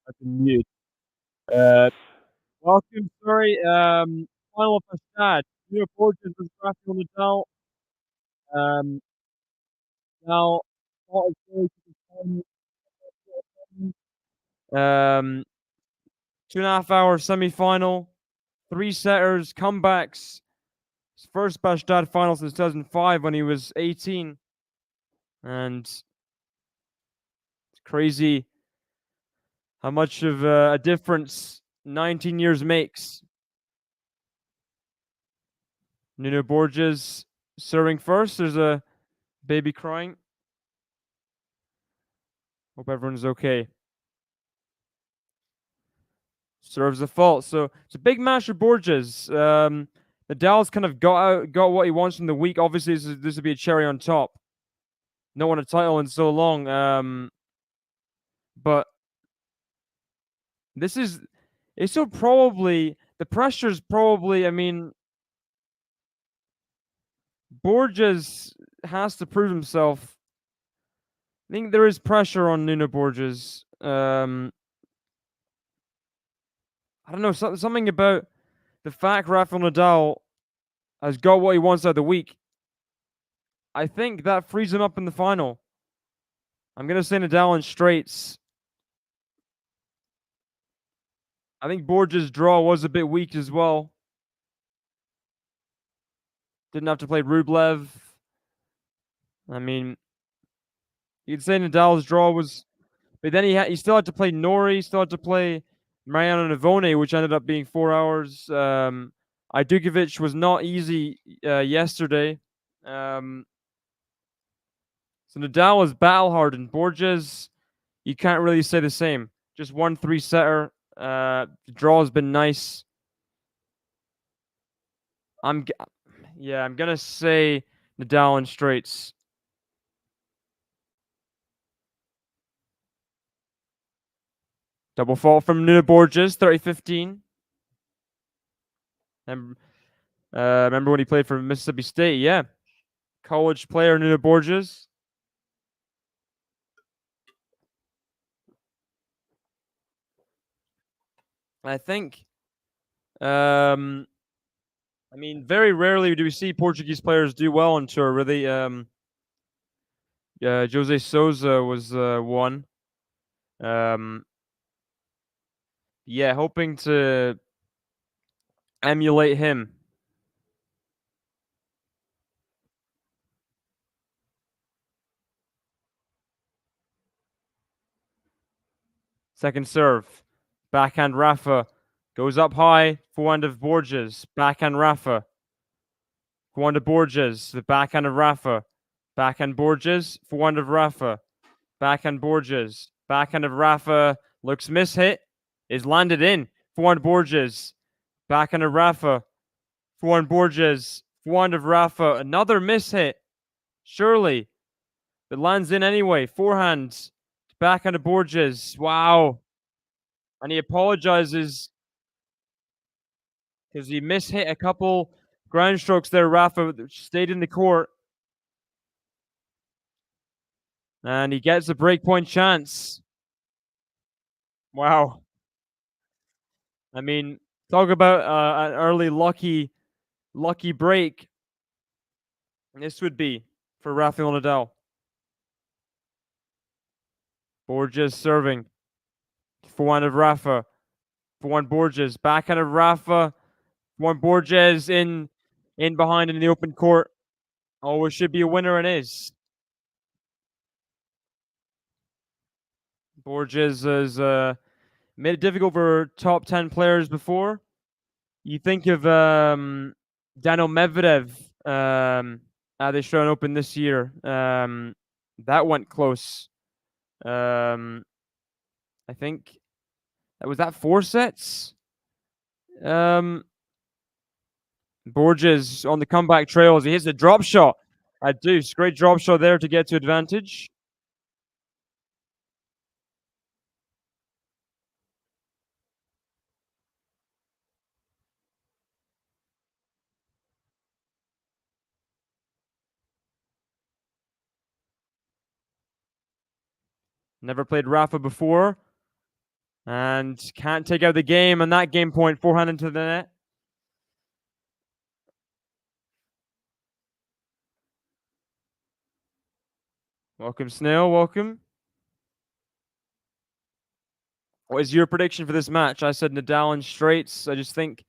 I've been mute. Uh, welcome, sorry. Final of Bastad. Nuno Borges was Rafael Nadal. Um, now, what is going to be fun. 2.5 hour semi-final, three setters, comebacks. His first Bastad final since 2005 when he was 18, and it's crazy how much of a difference 19 years makes. Nuno Borges serving first. There's a baby crying. Hope everyone's okay. Serves a fault. So it's a big match for Borges. Nadal's kind of got what he wants from the week. Obviously, this would be a cherry on top. No won a title in so long. But this is it's so probably the pressure's probably. I mean, Borges has to prove himself. I think there is pressure on Nuno Borges. I don't know, something about the fact Rafael Nadal has got what he wants out of the week. I think that frees him up in the final. I'm going to say Nadal in straights. I think Borges' draw was a bit weak as well. Didn't have to play Rublev. I mean, you'd say Nadal's draw was, but then he still had to play Nori, still had to play Mariano Navone, which ended up being 4 hours. Ajdukovic was not easy yesterday. So Nadal was battle hardened. Borges, you can't really say the same. Just 1-3 setter. The draw has been nice. I'm gonna say Nadal in straights. Double fault from Nuno Borges, 30-15. And remember when he played for Mississippi State? Yeah, college player Nuno Borges. I think. I mean, very rarely do we see Portuguese players do well on tour. Really, Jose Souza was one. Yeah, hoping to emulate him. Second serve. Backhand Rafa. Goes up high. Forehand of Borges. Backhand Rafa. Forehand of Borges. The backhand of Rafa. Backhand Borges. Forehand of Rafa. Backhand Borges. Backhand of Rafa. Looks mishit. Is landed in. Forehand Borges. Backhand of Rafa. Forehand Borges. Forehand of Rafa. Another mishit. Surely. But lands in anyway. Forehand. Backhand of Borges. Wow. And he apologizes because he mishit a couple ground strokes there. Rafa stayed in the court. And he gets a breakpoint chance. Wow. I mean, talk about an early lucky break. This would be for Rafael Nadal. Borges serving. Forehand of Rafa. Forehand Borges. Backhand of Rafa. Forehand Borges in behind in the open court. Oh, it should be a winner and is. Borges has made it difficult for top 10 players before. You think of Daniel Medvedev at the Australian Open this year. That went close. I think that was that 4 sets. Borges on the comeback trails. He hits a drop shot at Deuce. Great drop shot there to get to advantage. Never played Rafa before. And can't take out the game, and that game point, forehand into the net. Welcome, Snail. Welcome. What is your prediction for this match? I said Nadal in straights. I just think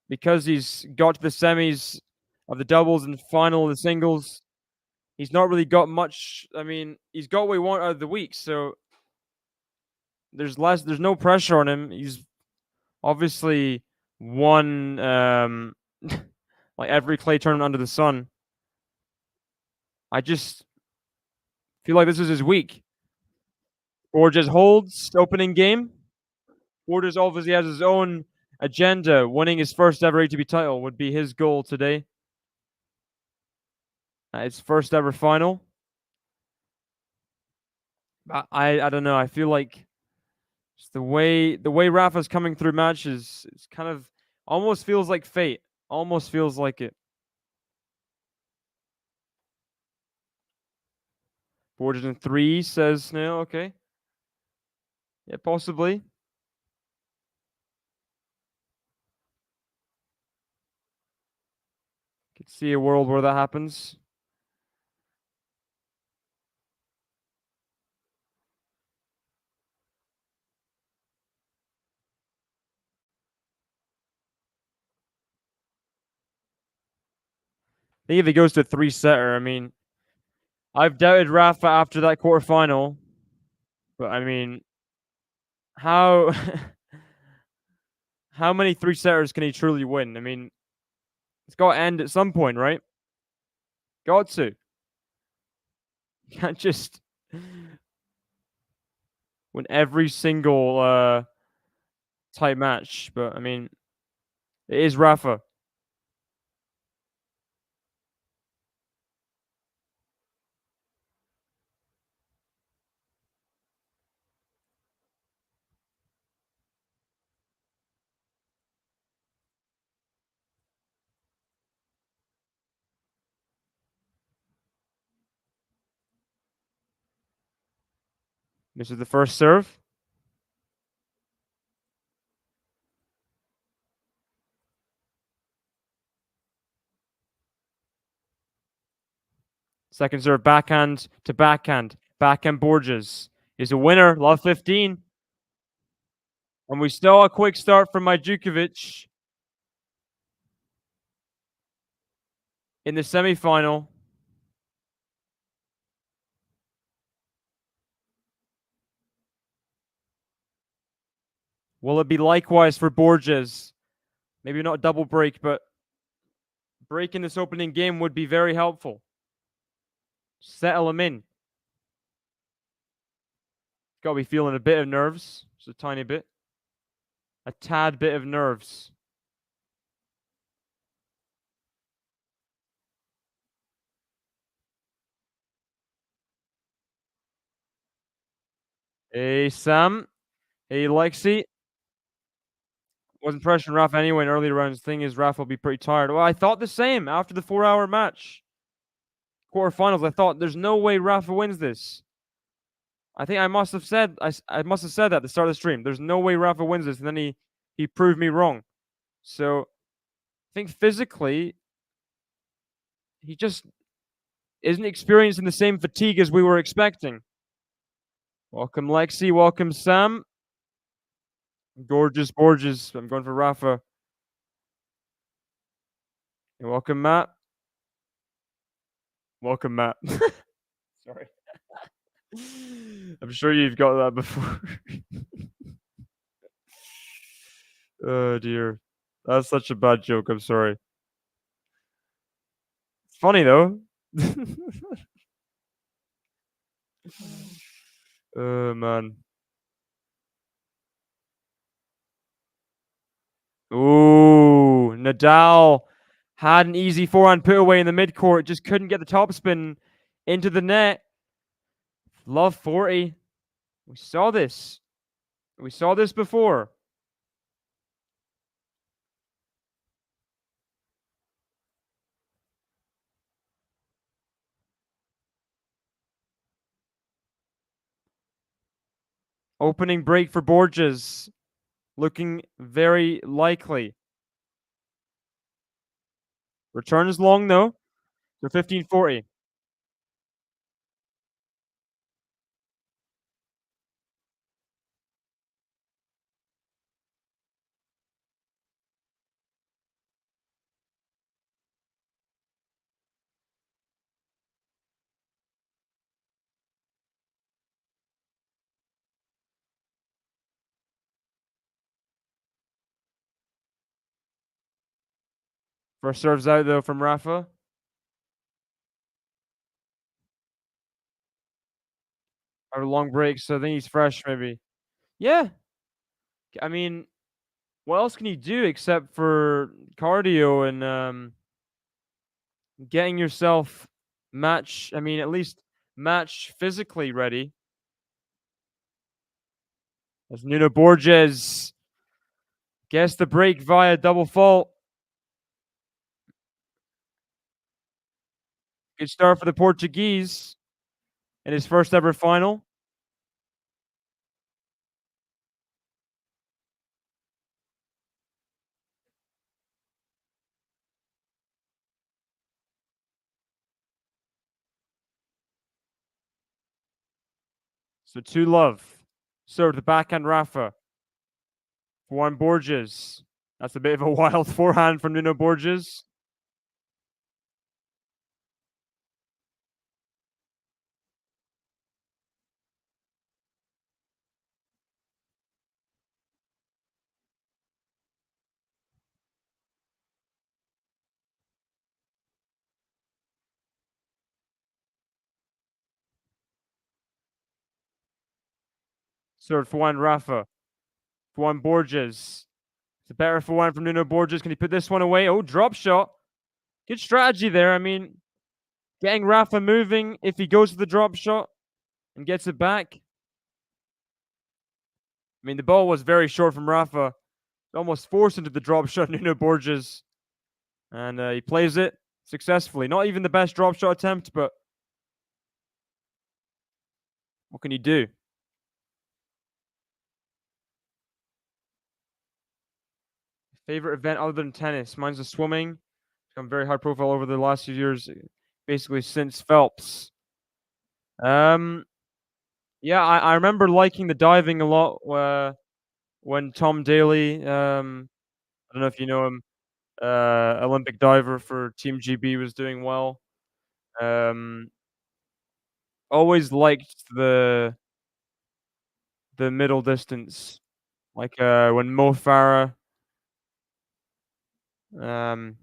because he's got to the semis of the doubles and final of the singles, he's not really got much. I mean, he's got what he want out of the week, so there's no pressure on him. He's obviously won like every clay tournament under the sun. I just feel like this is his week. Borges holds opening game. Borges obviously has his own agenda. Winning his first ever ATP title would be his goal today. His first ever final. I don't know. I feel like just the way Rafa's coming through matches, it's kind of almost feels like fate. Almost feels like it. Borges in 3, says Snail. Okay. Yeah, possibly. Could see a world where that happens. I think if he goes to a 3-setter, I mean, I've doubted Rafa after that quarterfinal, but I mean, how how many 3-setters can he truly win? I mean, it's got to end at some point, right? Got to. You can't just win every single tight match. But I mean, it is Rafa. This is the first serve. Second serve, backhand to backhand. Backhand Borges is a winner. Love 15. And we saw a quick start from Majukovic in the semifinal. Will it be likewise for Borges? Maybe not a double break, but breaking this opening game would be very helpful. Settle him in. Got to be feeling a bit of nerves, just a tiny bit. A tad bit of nerves. Hey, Sam. Hey, Lexi. Wasn't pressuring Rafa anyway in early rounds. Thing is, Rafa will be pretty tired. Well, I thought the same after the 4-hour match. Quarterfinals, I thought there's no way Rafa wins this. I think I must have said I must have said that at the start of the stream. There's no way Rafa wins this, and then he proved me wrong. So I think physically he just isn't experiencing the same fatigue as we were expecting. Welcome Lexi, welcome Sam. Gorgeous Borges. I'm going for Rafa. And welcome Matt. Welcome Matt. Sorry. I'm sure you've got that before. Oh dear. That's such a bad joke. I'm sorry. It's funny though. Oh man. Ooh, Nadal had an easy forehand put away in the midcourt. Just couldn't get the topspin into the net. Love 40. We saw this. We saw this before. Opening break for Borges. Looking very likely. Return is long though. So 15-40. First serves out though from Rafa. Or long break, so I think he's fresh maybe. Yeah. I mean, what else can you do except for cardio and getting yourself at least match physically ready. As Nuno Borges gets the break via double fault. Good start for the Portuguese in his first ever final. So 2-love. Serve the backhand Rafa. Forehand Borges. That's a bit of a wild forehand from Nuno Borges. Serve forehand Rafa. Forehand Borges. It's a better forehand from Nuno Borges. Can he put this one away? Oh, drop shot. Good strategy there. I mean, getting Rafa moving if he goes for the drop shot and gets it back. I mean, the ball was very short from Rafa. Almost forced into the drop shot, Nuno Borges. And he plays it successfully. Not even the best drop shot attempt, but what can you do? Favorite event other than tennis? Mine's the swimming. Become very high profile over the last few years, basically since Phelps. Um, yeah, I remember liking the diving a lot when Tom Daly, I don't know if you know him, Olympic diver for Team GB, was doing well. Um, always liked the middle distance, like when Mo Farah. Um,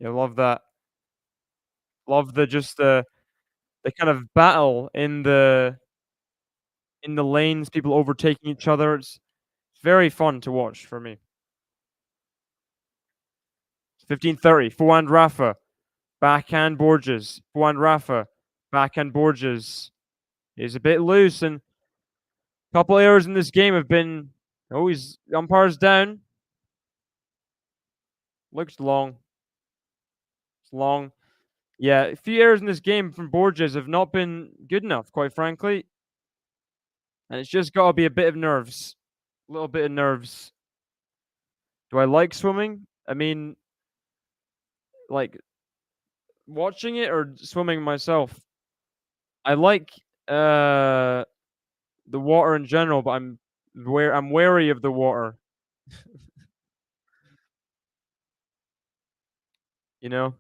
yeah, love that. Love the kind of battle in the lanes, people overtaking each other. It's very fun to watch for me. 15-30. Forehand Rafa. Backhand Borges. Forehand Rafa. Backhand Borges. Is a bit loose, and a couple errors in this game have been. Oh, he's umpires down. Looks long. It's long. Yeah, a few errors in this game from Borges have not been good enough, quite frankly. And it's just got to be a bit of nerves. A little bit of nerves. Do I like swimming? I mean, like watching it or swimming myself? I like the water in general, but I'm wary of the water, you know?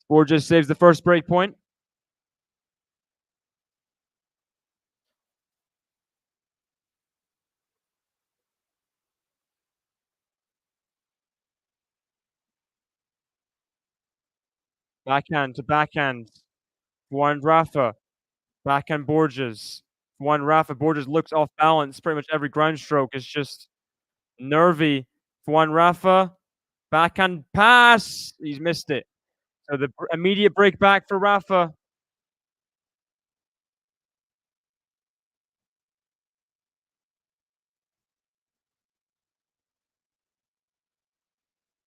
Borges saves the first break point. Backhand to backhand. Juan Rafa. Backhand Borges. Juan Rafa. Borges looks off balance. Pretty much every ground stroke is just nervy. Juan Rafa. Backhand pass. He's missed it. So the immediate break back for Rafa.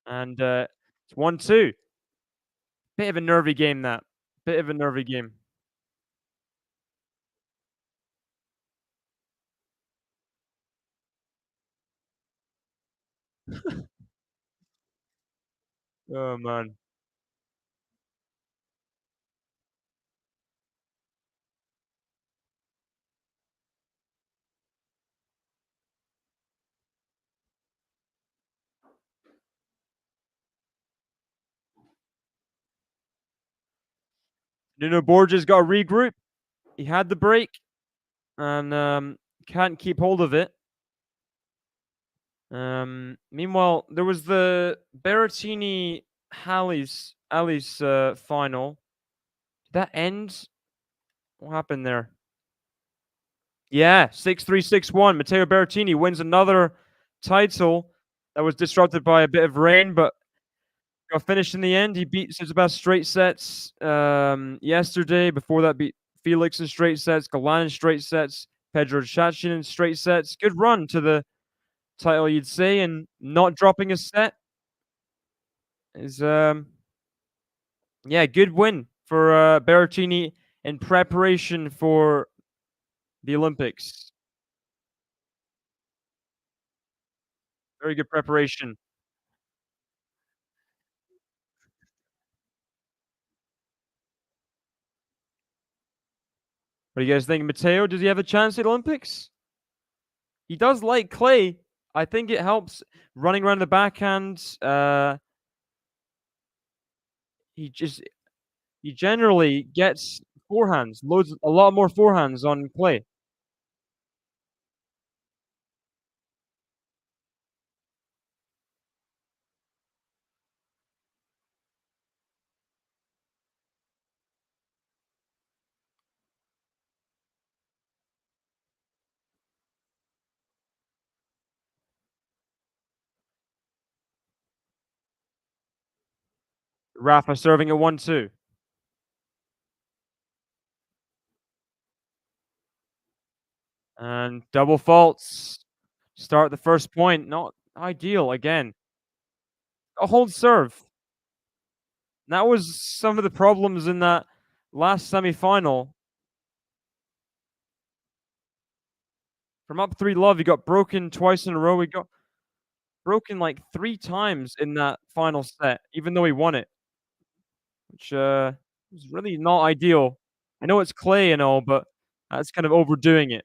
And it's 1-2. Bit of a nervy game, that. Bit of a nervy game. Oh, man. Nuno Borges got to regroup. He had the break and can't keep hold of it. Meanwhile, there was the Berrettini Ali's final. Did that end? What happened there? Yeah, 6-3, 6-1. Matteo Berrettini wins another title that was disrupted by a bit of rain, but got finished in the end. He beat Tsitsipas straight sets yesterday. Before that, beat Felix in straight sets, Galan in straight sets, Pedro Chachin in straight sets. Good run to the title, you'd say, and not dropping a set is yeah, good win for Berrettini in preparation for the Olympics. Very good preparation. What do you guys think, Matteo? Does he have a chance at Olympics? He does like clay. I think it helps running around the backhand. He just he generally gets forehands, a lot more forehands on clay. Rafa serving at 1-2. And double faults. Start the first point. Not ideal again. A hold serve. That was some of the problems in that last semi-final. From up 3-love, he got broken twice in a row. He got broken like 3 times in that final set, even though he won it, which was really not ideal. I know it's clay and all, but that's kind of overdoing it.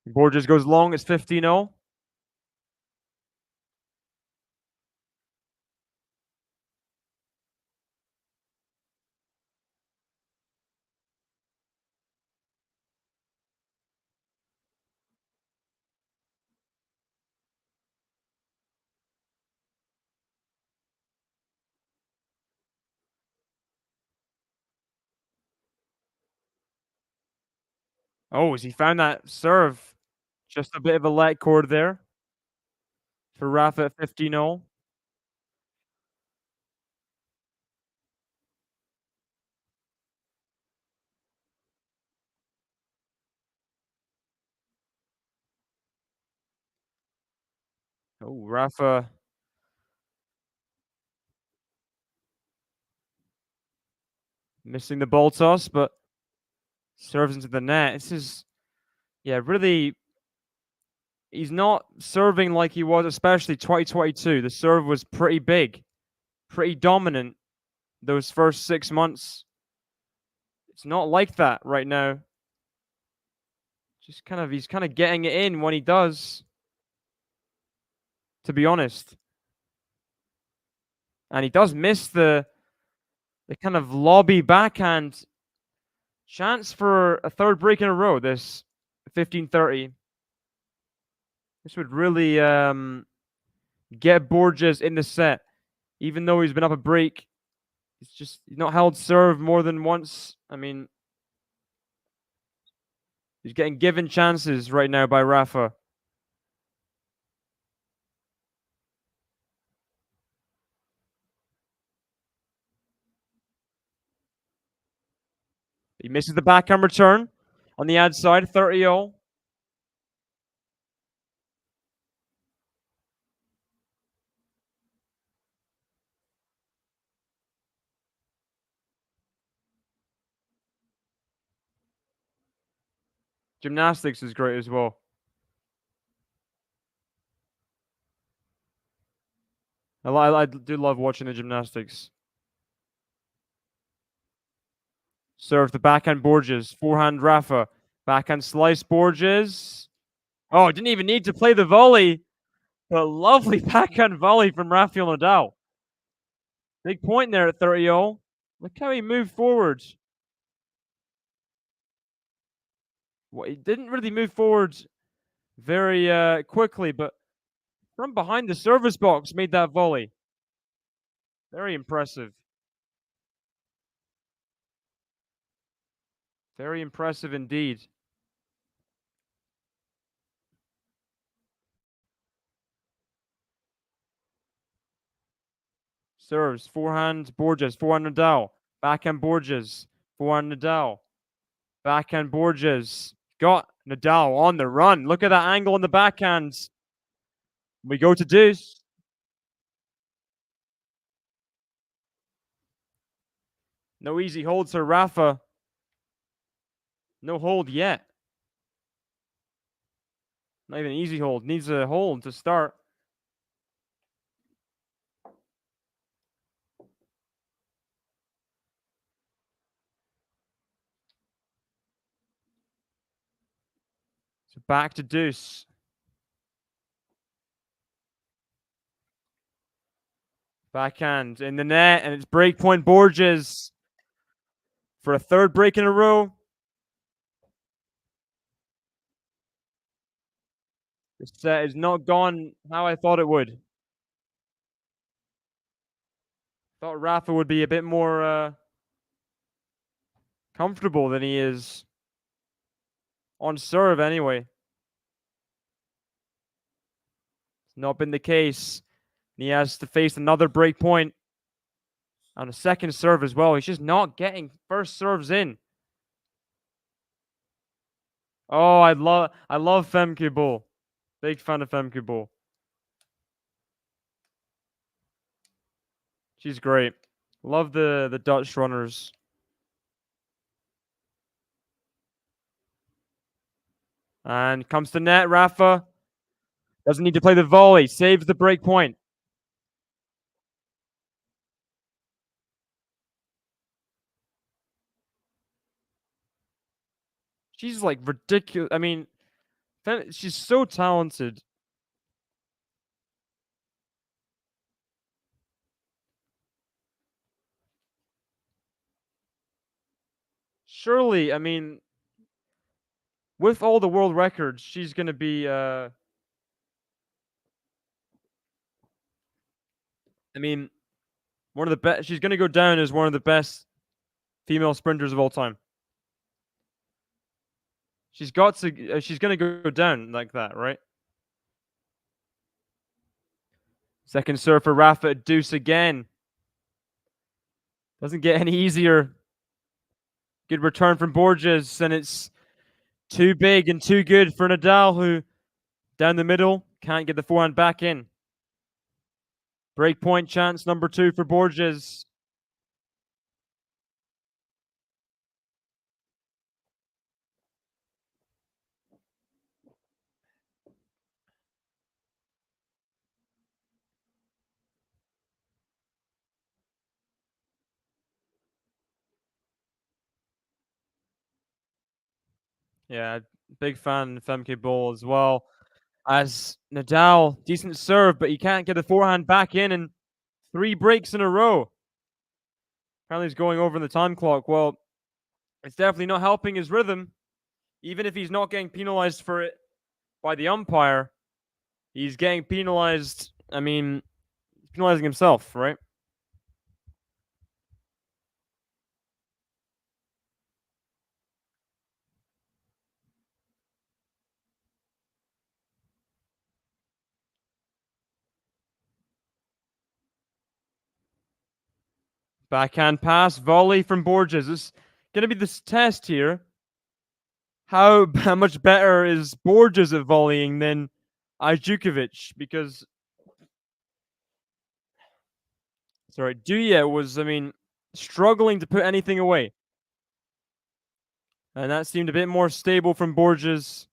Borges goes long. It's 15-0. Oh, as he found that serve. Just a bit of a light chord there for Rafa at 15-0. Oh, Rafa missing the ball toss, but serves into the net. This is, yeah, really, he's not serving like he was, especially 2022. The serve was pretty big, pretty dominant those first 6 months. It's not like that right now. He's kind of getting it in when he does, to be honest. And he does miss the kind of lobby backhand chance for a third break in a row. This 15-30. This would really get Borges in the set, even though he's been up a break. He's not held serve more than once. I mean, he's getting given chances right now by Rafa. He misses the backhand return on the ad side, 30-0. Gymnastics is great as well. I do love watching the gymnastics. Serve the backhand Borges. Forehand Rafa. Backhand slice Borges. Oh, didn't even need to play the volley. A lovely backhand volley from Rafael Nadal. Big point there at 30-0. Look how he moved forward. Well, he didn't really move forward very quickly, but from behind the service box made that volley. Very impressive. Very impressive indeed. Serves. Forehand Borges. Forehand Nadal. Backhand Borges. Forehand Nadal. Backhand Borges. Got Nadal on the run. Look at that angle on the backhands. We go to deuce. No easy holds for Rafa. No hold yet. Not even an easy hold. Needs a hold to start. So back to deuce. Backhand in the net, and it's breakpoint Borges for a third break in a row. This set is not gone how I thought it would. Thought Rafa would be a bit more comfortable than he is on serve anyway. It's not been the case. He has to face another break point on a second serve as well. He's just not getting first serves in. Oh, I love Femke Bol. Big fan of Femke Bol. She's great. Love the Dutch runners. And comes to net, Rafa. Doesn't need to play the volley. Saves the break point. She's like ridiculous. I mean, she's so talented. Surely, I mean, with all the world records, she's going to be I mean, one of the best. She's going to go down as one of the best female sprinters of all time. She's got to. She's going to go down like that, right? Second serve for Rafa at deuce again. Doesn't get any easier. Good return from Borges, and it's too big and too good for Nadal, who down the middle can't get the forehand back in. Breakpoint chance number 2 for Borges. Yeah, big fan of Femke Bol as well. As Nadal, decent serve, but he can't get the forehand back in 3 breaks in a row. Apparently he's going over in the time clock. Well, it's definitely not helping his rhythm. Even if he's not getting penalized for it by the umpire, he's getting penalized. I mean, penalizing himself, right? Backhand pass, volley from Borges. This is going to be this test here. How much better is Borges at volleying than Ajdukovic? Because, sorry, Duya was, I mean, struggling to put anything away. And that seemed a bit more stable from Borges.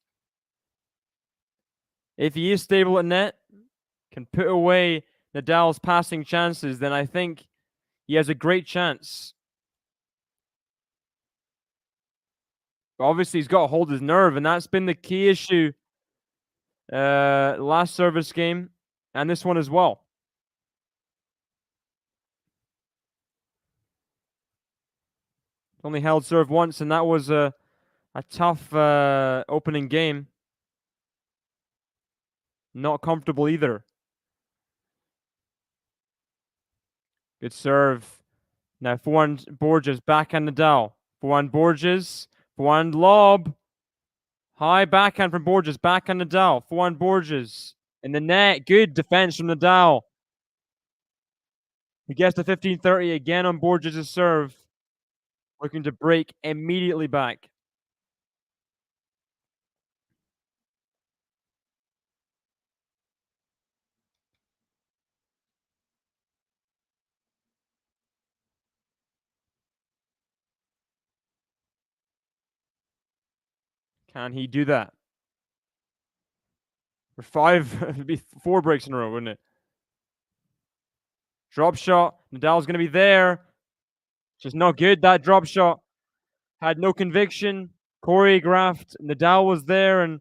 If he is stable at net, can put away Nadal's passing chances, then I think he has a great chance. But obviously, he's got to hold his nerve, and that's been the key issue last service game and this one as well. Only held serve once, and that was a tough opening game. Not comfortable either. Good serve. Now forehand Borges, backhand Nadal. Forehand Borges, forehand lob. High backhand from Borges, backhand Nadal. Forehand Borges. In the net, good defense from Nadal. He gets to 15-30 again on Borges' serve. Looking to break immediately back. Can he do that? For 5, it'd be 4 breaks in a row, wouldn't it? Drop shot. Nadal's going to be there. Just not good, that drop shot. Had no conviction. Choreographed. Nadal was there, and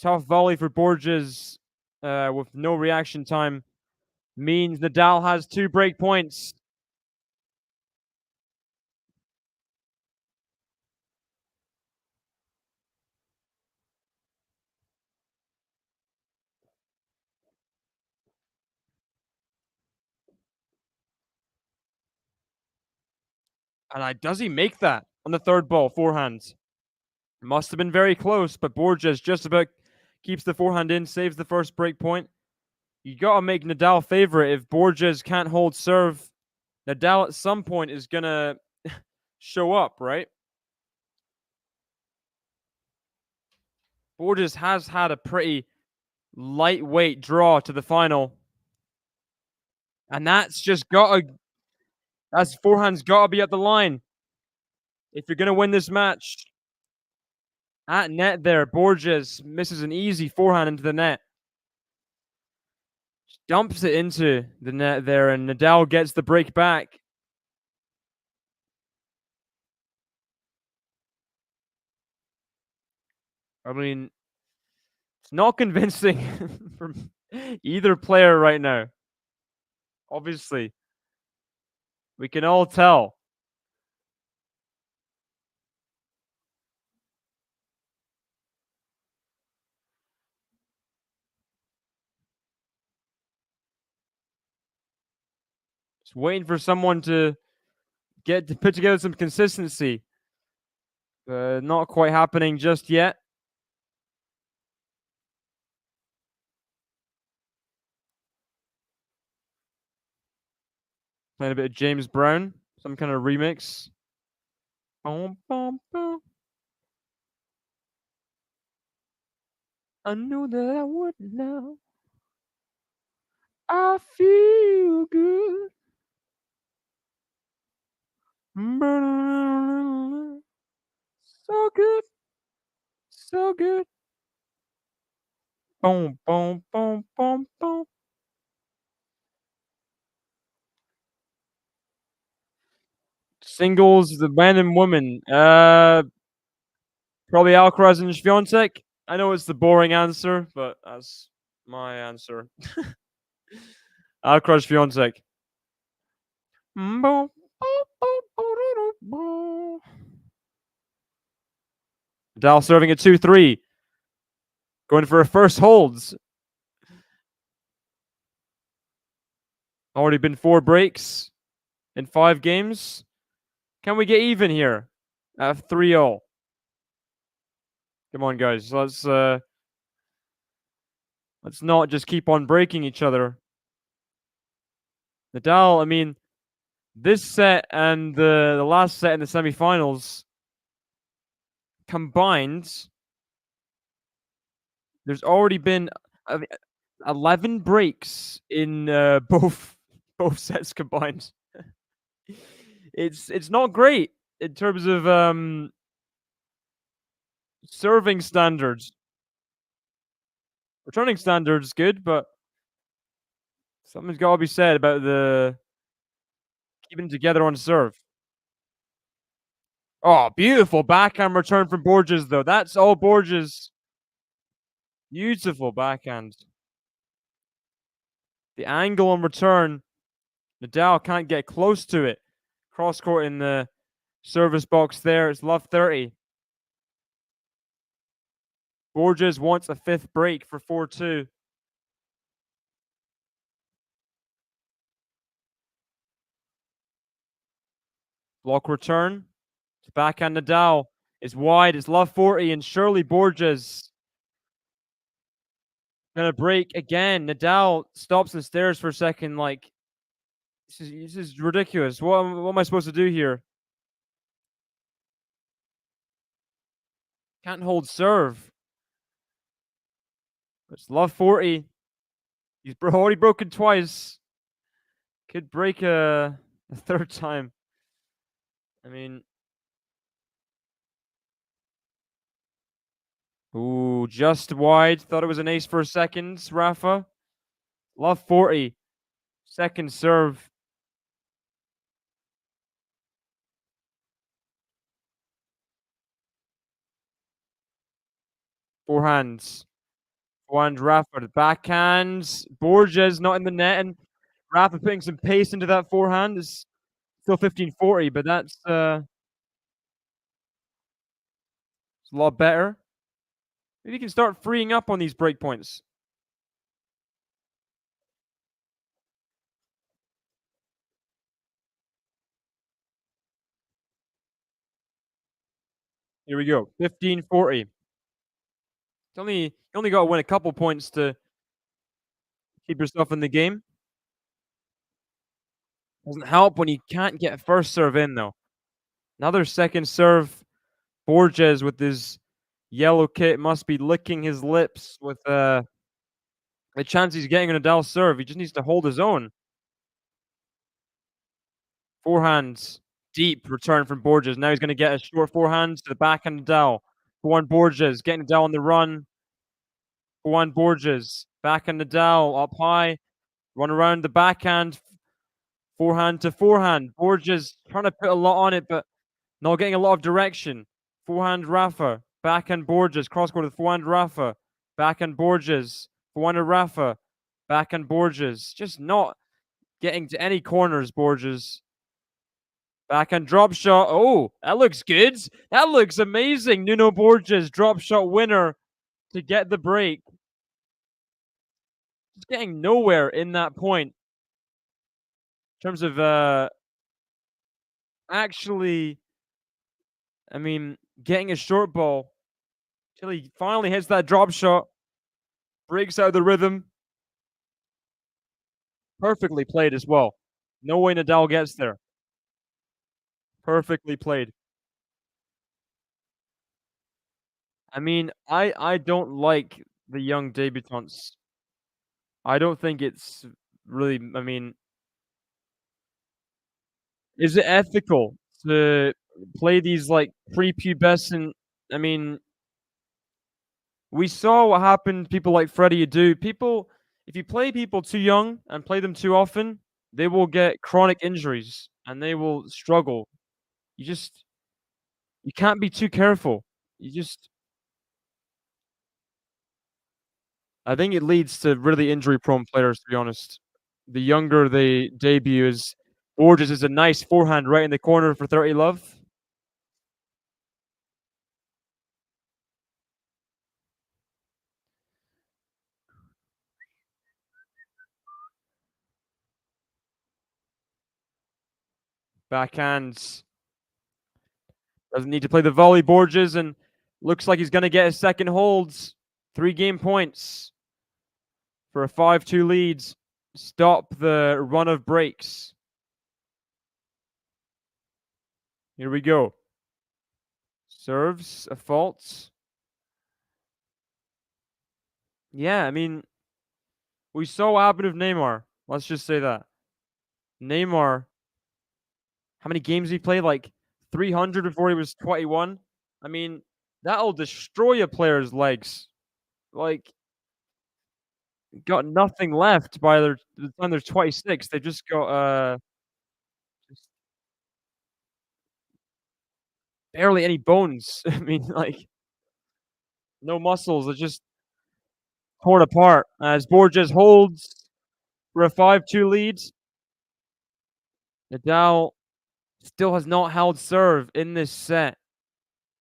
tough volley for Borges with no reaction time means Nadal has 2 break points. And does he make that on the third ball, forehand? Must have been very close, but Borges just about keeps the forehand in, saves the first break point. You got to make Nadal favorite. If Borges can't hold serve, Nadal at some point is going to show up, right? Borges has had a pretty lightweight draw to the final. And that's just got to, that's forehand's got to be at the line. If you're going to win this match. At net there, Borges misses an easy forehand into the net. Dumps it into the net there, and Nadal gets the break back. I mean, it's not convincing from either player right now. Obviously, we can all tell. Just waiting for someone to put together some consistency. Not quite happening just yet. Playing a bit of James Brown, some kind of remix. Boom, boom, boom. I knew that I would now. I feel good. So good. So good. Boom, boom, boom, boom, boom. Singles, the man and woman. Probably Alcaraz and Świątek. I know it's the boring answer, but that's my answer. Alcaraz Świątek. Nadal serving at 2-3. Going for a first holds. Already been 4 breaks in 5 games. Can we get even here at 3-0? Come on, guys. Let's not just keep on breaking each other. Nadal, I mean, this set and the last set in the semifinals combined, there's already been 11 breaks in both sets combined. It's not great. in terms of serving standards. Returning standards good, but something's got to be said about the keeping together on serve. Oh, beautiful backhand return from Borges, though. That's all Borges. Beautiful backhand. The angle on return, Nadal can't get close to it. Cross court in the service box there. It's love 30. Borges wants a fifth break for 4-2. Block return. Backhand Nadal is wide. It's love 40, and surely Borges gonna break again. Nadal stops and stares for a second, like this is ridiculous. What am I supposed to do here? Can't hold serve. It's love 40. He's already broken twice. Could break a third time. I mean, ooh, just wide. Thought it was an ace for a second, Rafa. Love 40. Second serve. Forehands. Forehand Rafa. The backhands. Borges not in the net. And Rafa putting some pace into that forehand. It's still 15-40, but that's a lot better. Maybe you can start freeing up on these break points. Here we go. 15-40. You only got to win a couple points to keep yourself in the game. Doesn't help when you can't get first serve in, though. Another second serve. Borges with his yellow kit must be licking his lips with the chance he's getting on a Nadal serve. He just needs to hold his own. Forehands. Deep return from Borges. Now he's going to get a short forehand to the backhand Nadal. Forehand Borges. Getting Nadal on the run. Forehand Borges. Backhand Nadal up high. Run around the backhand. Forehand to forehand. Borges trying to put a lot on it, but not getting a lot of direction. Forehand Rafa. Backhand Borges. Cross court with forehand Rafa. Backhand Borges. Forehand Rafa. Backhand Borges. Just not getting to any corners, Borges. Backhand drop shot. Oh, that looks good. That looks amazing. Nuno Borges, drop shot winner to get the break. Just getting nowhere in that point. In terms of actually, I mean, getting a short ball till he finally hits that drop shot, breaks out of the rhythm. Perfectly played as well. No way Nadal gets there. Perfectly played. I mean, I don't like the young debutants. I don't think it's really, I mean, is it ethical to play these like prepubescent? I mean, we saw what happened. People like Freddie Adu. People, if you play people too young and play them too often, they will get chronic injuries and they will struggle. You can't be too careful. I think it leads to really injury-prone players, to be honest. The younger they debut is. Borges is a nice forehand right in the corner for 30 love. Backhands. Doesn't need to play the volley, Borges, and looks like he's going to get his second holds. 3 game points for a 5-2 lead. Stop the run of breaks. Here we go. Serves a fault. Yeah, I mean, we saw what happened with Neymar. Let's just say that. Neymar, how many games he played? Like 300 before he was 21. I mean, that'll destroy a player's legs. Like, got nothing left by the time they're 26. They just got just barely any bones. I mean, like no muscles. They're just torn apart as Borges holds for a 5-2 lead. Nadal still has not held serve in this set.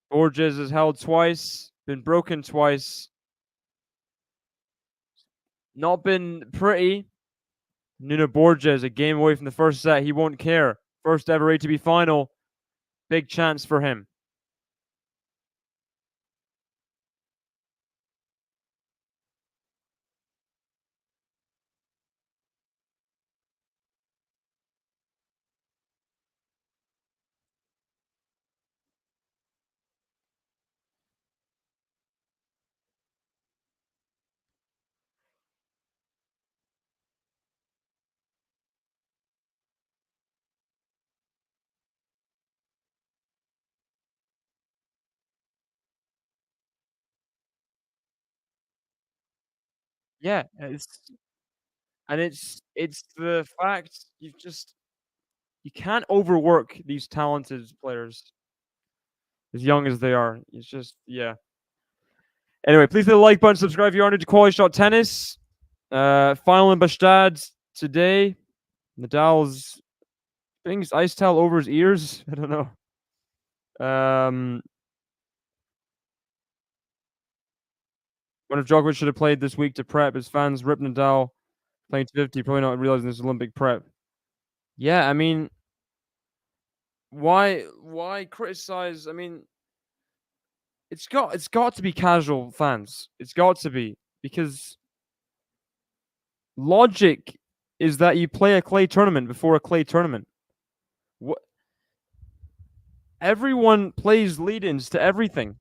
Borges has held twice, been broken twice. Not been pretty. Nuno Borges, a game away from the first set. He won't care. First ever ATP final. Big chance for him. Yeah, it's the fact you can't overwork these talented players as young as they are. It's just yeah. Anyway, please hit the like button, subscribe if you are new to QualityShot Tennis. Final in Bastad today. Nadal's putting his ice towel over his ears. I don't know. Wonder if Djokovic should have played this week to prep. His fans rip Nadal playing 250, probably not realizing this is Olympic prep. Yeah, I mean, why criticize? I mean, it's got to be casual fans. It's got to be because logic is that you play a clay tournament before a clay tournament. What everyone plays lead-ins to everything.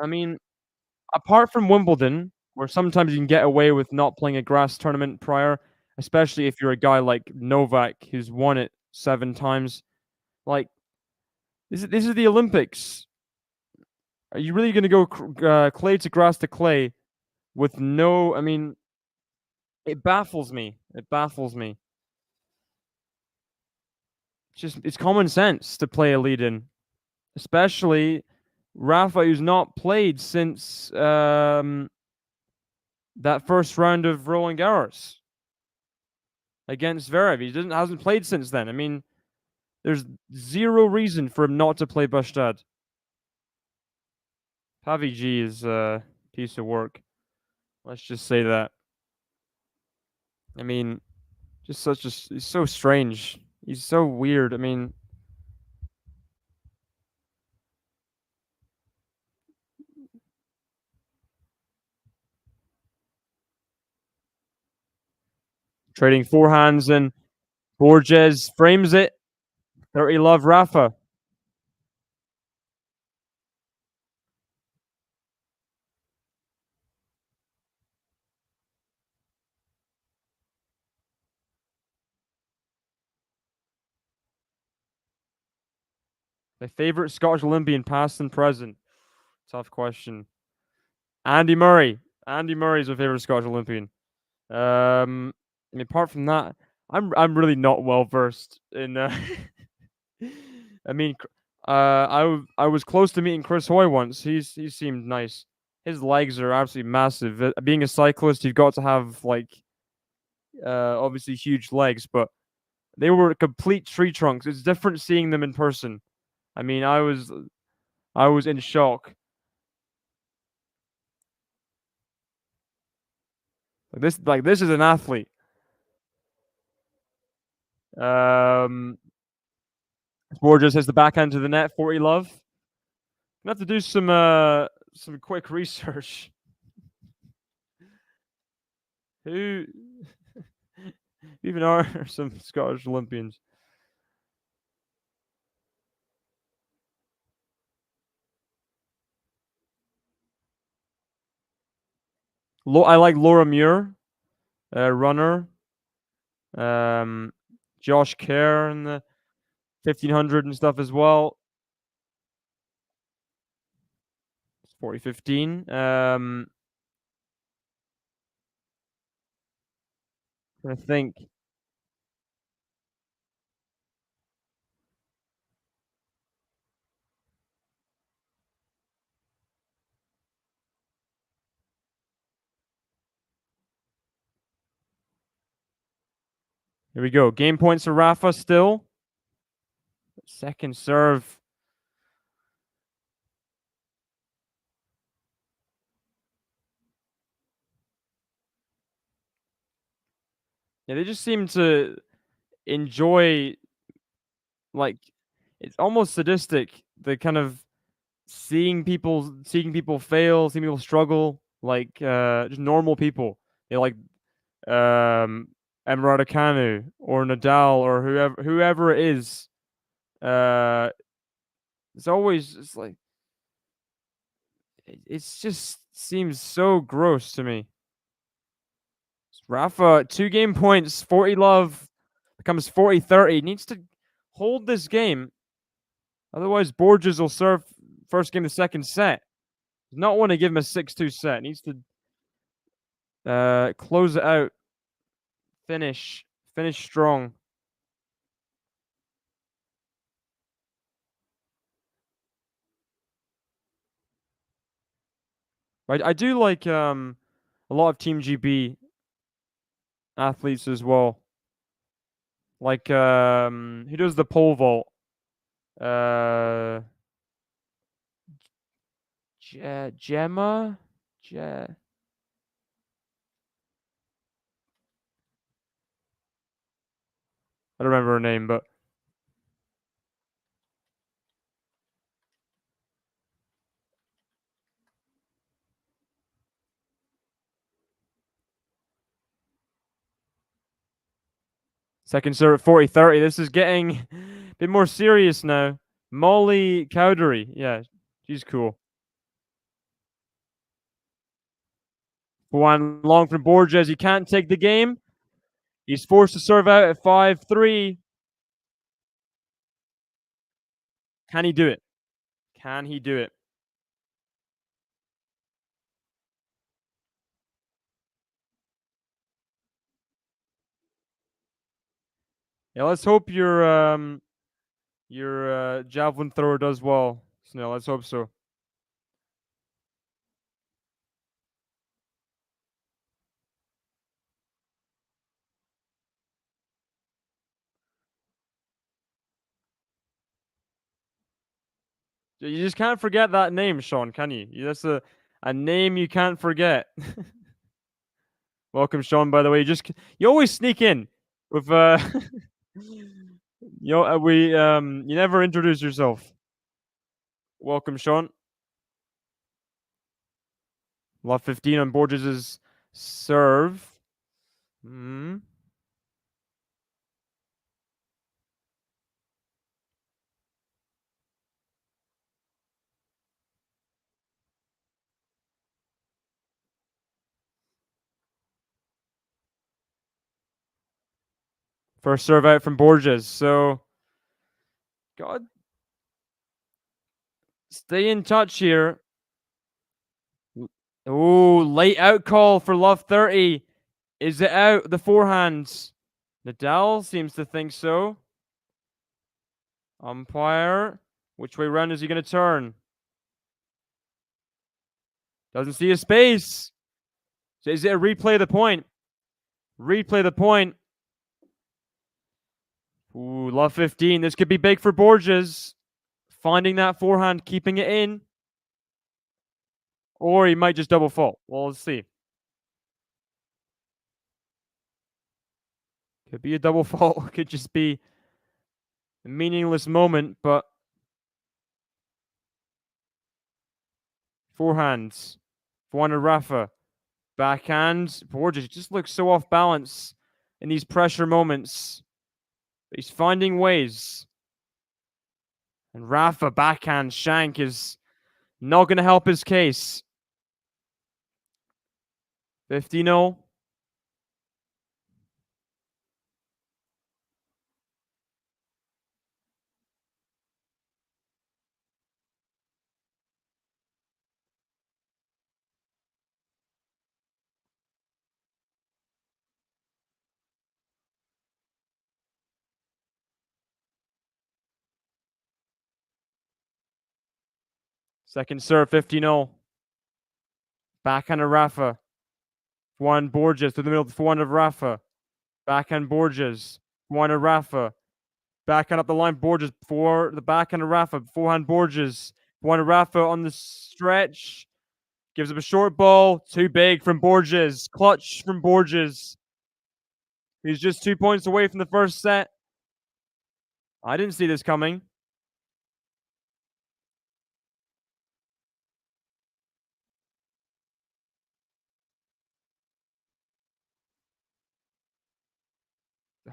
I mean, apart from Wimbledon, where sometimes you can get away with not playing a grass tournament prior, especially if you're a guy like Novak who's won it 7 times. Like this is the Olympics. Are you really going to go clay to clay with no? I mean, it baffles me. It baffles me. It's common sense to play a lead in, especially Rafa, who's not played since that first round of Roland Garros against Zverev. He hasn't played since then. I mean, there's zero reason for him not to play Bastad. Pavi G is a piece of work. Let's just say that. I mean, he's so strange. He's so weird. I mean, trading forehands and Borges frames it. 30 love Rafa. My favorite Scottish Olympian, past and present. Tough question. Andy Murray. Andy Murray is my favorite Scottish Olympian. I mean, apart from that, I'm really not well versed in. I mean, I was close to meeting Chris Hoy once. He seemed nice. His legs are absolutely massive. Being a cyclist, you've got to have like obviously huge legs, but they were complete tree trunks. It's different seeing them in person. I mean, I was in shock. Like this is an athlete. Um, Borges has the backhand to the net. 40 love. Gonna have to do some quick research. Who even are some Scottish Olympians? I like Laura Muir, runner. Um, Josh Kerr in the 1500 and stuff as well. 40-15. I think. Here we go. Game points for Rafa still. Second serve. Yeah, they just seem to enjoy, like, it's almost sadistic. The kind of seeing people fail, seeing people struggle, like just normal people. They like Emre or Nadal or whoever it is. Uh, it's always it's like it's just seems so gross to me. Rafa, 2 game points, 40 love becomes 40-30. Needs to hold this game. Otherwise, Borges will serve first game, the second set. Does not want to give him a 6-2 set. Needs to close it out. Finish strong. I do like a lot of Team GB athletes as well. Like who does the pole vault? Uh, Gemma. I don't remember her name, but second serve at 40-30. This is getting a bit more serious now. Molly Cowdery. Yeah, she's cool. One long from Borges. He can't take the game. He's forced to serve out at 5-3. Can he do it? Can he do it? Yeah, let's hope your javelin thrower does well. Snell, let's hope so. You just can't forget that name, Sean, can you? That's a name you can't forget. Welcome, Sean. By the way, you always sneak in with you never introduce yourself. Welcome, Sean. Love 15 on Borges's serve. First serve out from Borges. So, God, stay in touch here. Oh, late out call for Love 30. Is it out? The forehands. Nadal seems to think so. Umpire. Which way round is he going to turn? Doesn't see a space. So is it a replay of the point? Replay the point. Ooh, Love 15. This could be big for Borges. Finding that forehand, keeping it in. Or he might just double fault. Well, let's see. Could be a double fault. Could just be a meaningless moment, but forehands. Forehand Rafa. Backhand. Borges just looks so off balance in these pressure moments. But he's finding ways. And Rafa backhand shank is not going to help his case. 50-0. Second serve, 15-0. Backhand of Rafa. Forehand Borges to the middle, forehand of Rafa. Backhand Borges. Forehand of Rafa. Backhand up the line, Borges for the backhand of Rafa. Forehand Borges. Forehand of Rafa on the stretch. Gives up a short ball. Too big from Borges. Clutch from Borges. He's just 2 points away from the first set. I didn't see this coming.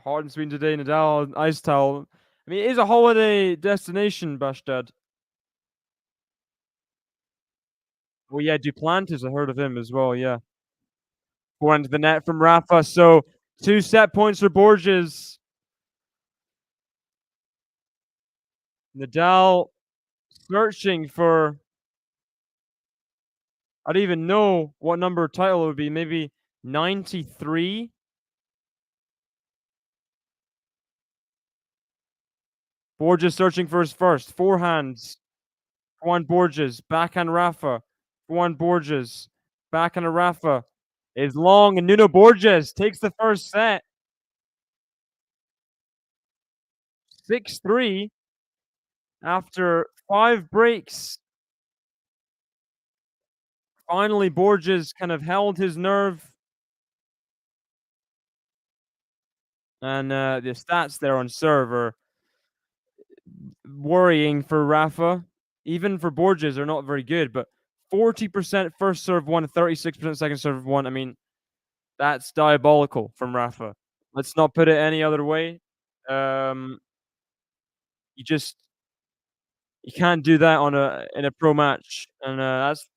Hard in Sweden today, Nadal, ice towel. I mean, it is a holiday destination, Bastad. Well, yeah, Duplantis, I heard of him as well, yeah. Forehand to the net from Rafa, so 2 set points for Borges. Nadal searching for, I don't even know what number title it would be, maybe 93? Borges searching for his first. Forehands. Forehand Borges. Backhand Rafa. Forehand Borges. Backhand Rafa is long, and Nuno Borges takes the first set. 6-3 after 5 breaks. Finally, Borges kind of held his nerve. And the stats there on serve are worrying for Rafa. Even for Borges, they're not very good, but 40% first serve one, 36% second serve one. I mean, that's diabolical from Rafa. Let's not put it any other way. You just you can't do that in a pro match, and that's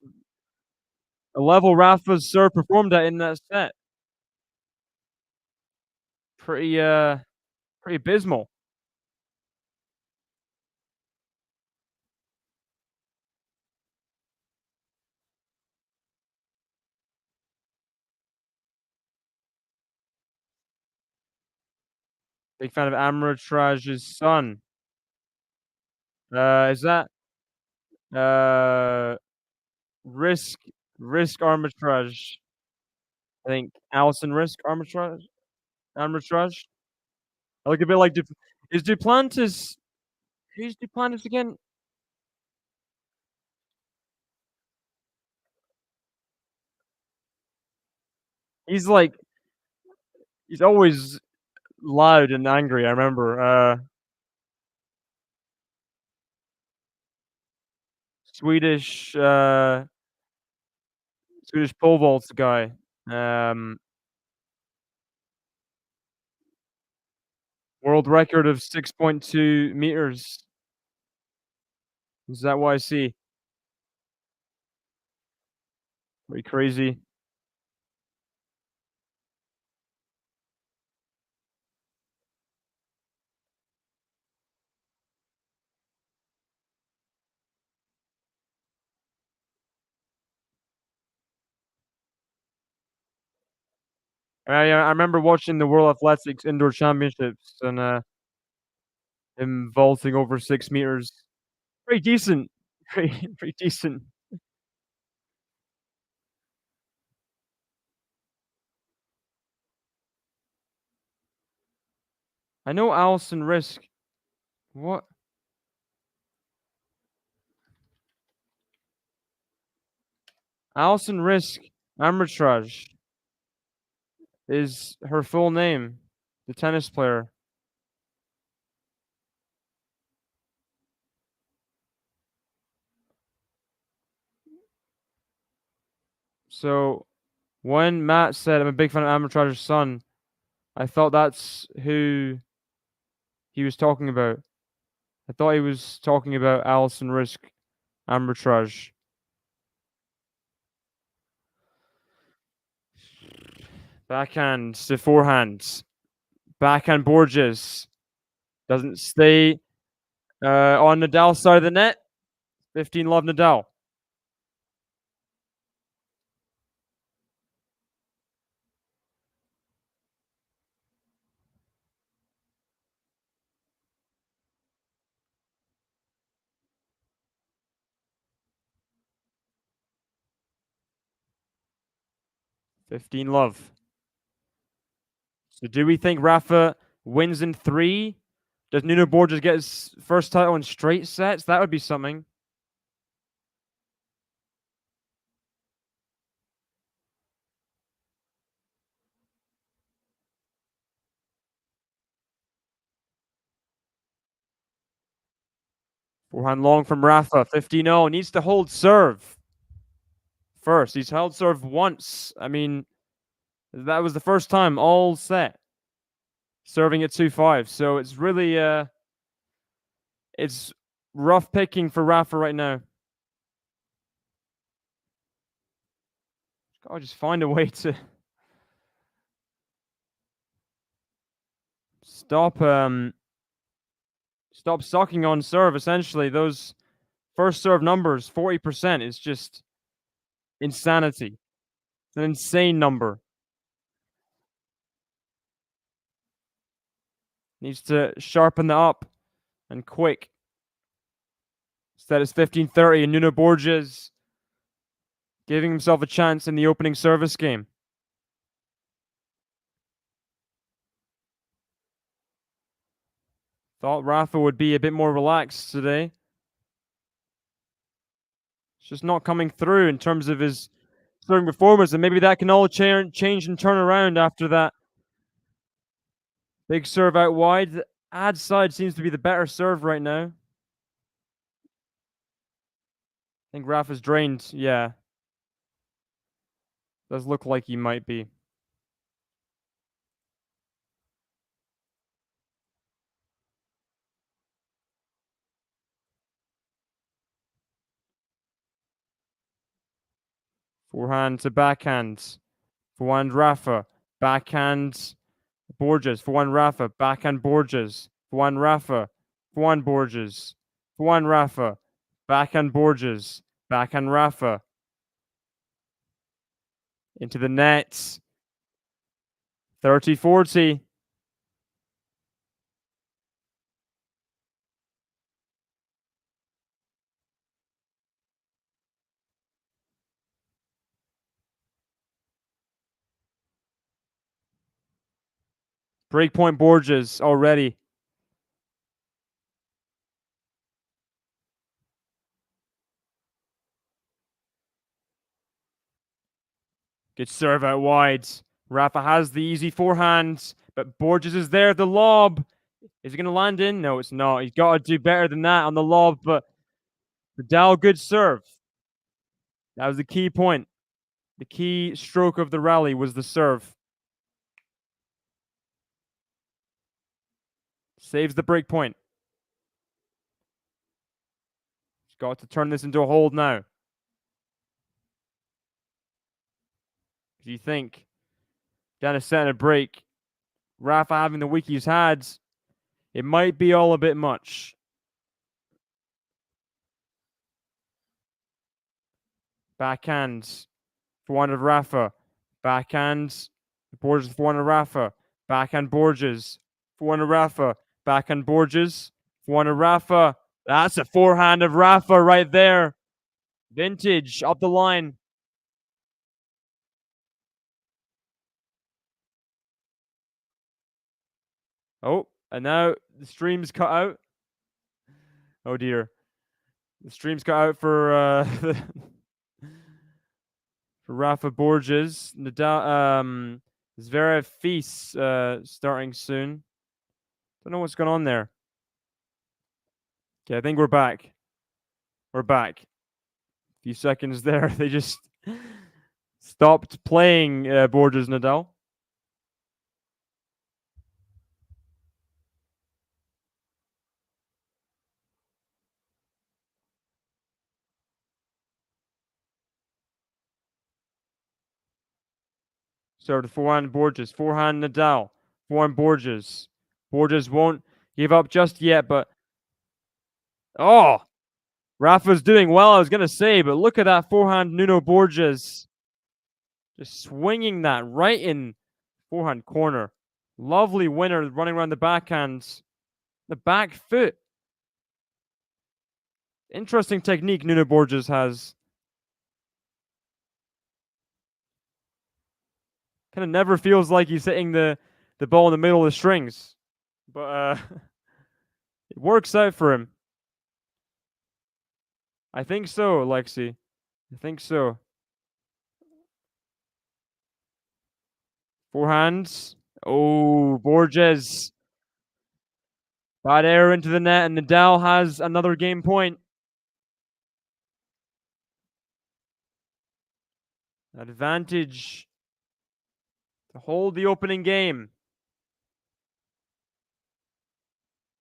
a level Rafa's serve performed at in that set. Pretty pretty abysmal. Big fan of Amritraj's son. Is that uh Risk Armitrage? I think Allison Risk Armitrage. I look a bit like is Duplantis. Who's Duplantis again? He's like he's always loud and angry. I remember Swedish Swedish pole vaults guy. Um, World record of 6.2 meters. Is that what I see? Pretty crazy. I remember watching the World Athletics Indoor Championships and him vaulting over 6 meters. Pretty decent. Pretty decent. I know Allison Risk. What? Allison Risk Armitrage is her full name. The tennis player. So when Matt said I'm a big fan of Armitrage's son, I thought that's who he was talking about. I thought he was talking about Allison Risk Armitrage. Backhand to forehand. Backhand Borges. Doesn't stay on Nadal's side of the net. 15 love Nadal. 15-love. So do we think Rafa wins in 3? Does Nuno Borges get his first title in straight sets? That would be something. Forehand long from Rafa. 15-0. Needs to hold serve first. He's held serve once. I mean, that was the first time all set. Serving at 2-5. So it's really it's rough picking for Rafa right now. Gotta just find a way to stop sucking on serve. Essentially, those first serve numbers, 40%, is just insanity. It's an insane number. Needs to sharpen that up and quick. Instead, it's 15-30, and Nuno Borges giving himself a chance in the opening service game. Thought Rafa would be a bit more relaxed today. It's just not coming through in terms of his serving performance, and maybe that can all change and turn around after that big serve out wide. The ad side seems to be the better serve right now. I think Rafa's drained. Yeah. Does look like he might be. Forehand to backhand. Forehand Rafa. Backhand Borges. Forehand Rafa. Backhand Borges. Forehand Rafa. Forehand Borges. Forehand Rafa. Backhand Borges. Backhand Rafa. Into the net. 30-40. Breakpoint Borges already. Good serve out wide. Rafa has the easy forehand, but Borges is there. The lob. Is he going to land in? No, it's not. He's got to do better than that on the lob, but Nadal, good serve. That was the key point. The key stroke of the rally was the serve. Saves the break point. He's got to turn this into a hold now. Do you think down a set and a break, Rafa having the week he's had, it might be all a bit much? Backhand, forehand of Rafa. Backhand, Borges, forehand of Rafa. Backhand Borges, forehand of Rafa. Backhand Borges, forehand of Rafa. That's a forehand of Rafa right there. Vintage up the line. Oh, and now the stream's cut out. Oh dear. The stream's cut out for for Rafa Borges. Nadal Zverev Feast starting soon. Don't know what's going on there. Okay, I think we're back. We're back. A few seconds there. They just stopped playing Borges Nadal. Started forehand Borges. Forehand Nadal. Forehand Borges. Borges won't give up just yet, but oh, Rafa's doing well, I was going to say, but look at that forehand Nuno Borges. Just swinging that right in forehand corner. Lovely winner running around the backhand. The back foot. Interesting technique Nuno Borges has. Kind of never feels like he's hitting the ball in the middle of the strings, but it works out for him. I think so, Lexi. I think so. Forehands. Oh, Borges. Bad error into the net, and Nadal has another game point. Advantage to hold the opening game.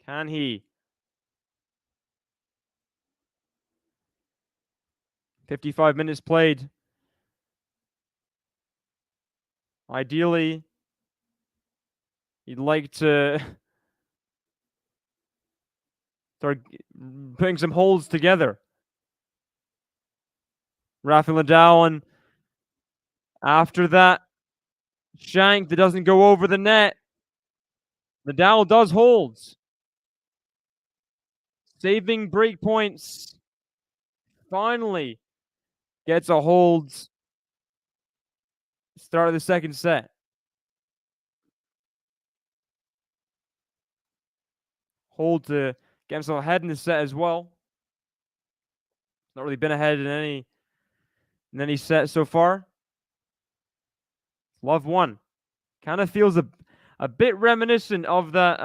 Can he? 55 minutes played. Ideally, you'd like to start putting some holds together. Rafael Nadal, and after that shank that doesn't go over the net, Nadal does holds. Saving break points. Finally gets a hold. Start of the second set. Hold to get himself ahead in the set as well. Not really been ahead in any set so far. Love one. Kind of feels a bit reminiscent of that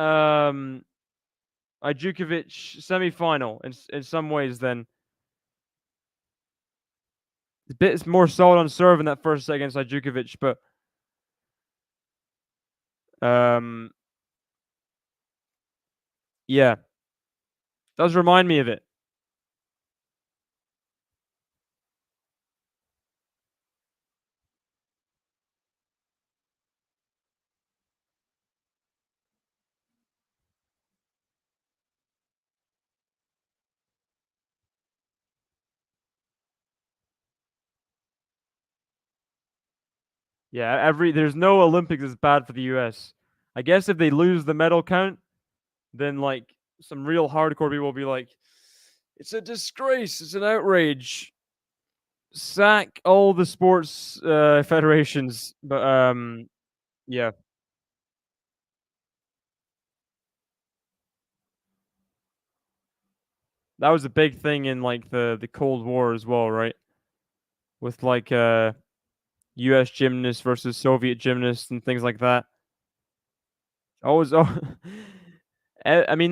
Djokovic semifinal in some ways. Then a bit more solid on serve in that first set against Djokovic, but yeah, does remind me of it. Yeah, there's no Olympics that's bad for the US. I guess if they lose the medal count, then like some real hardcore people will be like, it's a disgrace, it's an outrage. Sack all the sports federations. But yeah. That was a big thing in like the Cold War as well, right? With like US gymnasts versus Soviet gymnasts and things like that. Always, oh, I mean,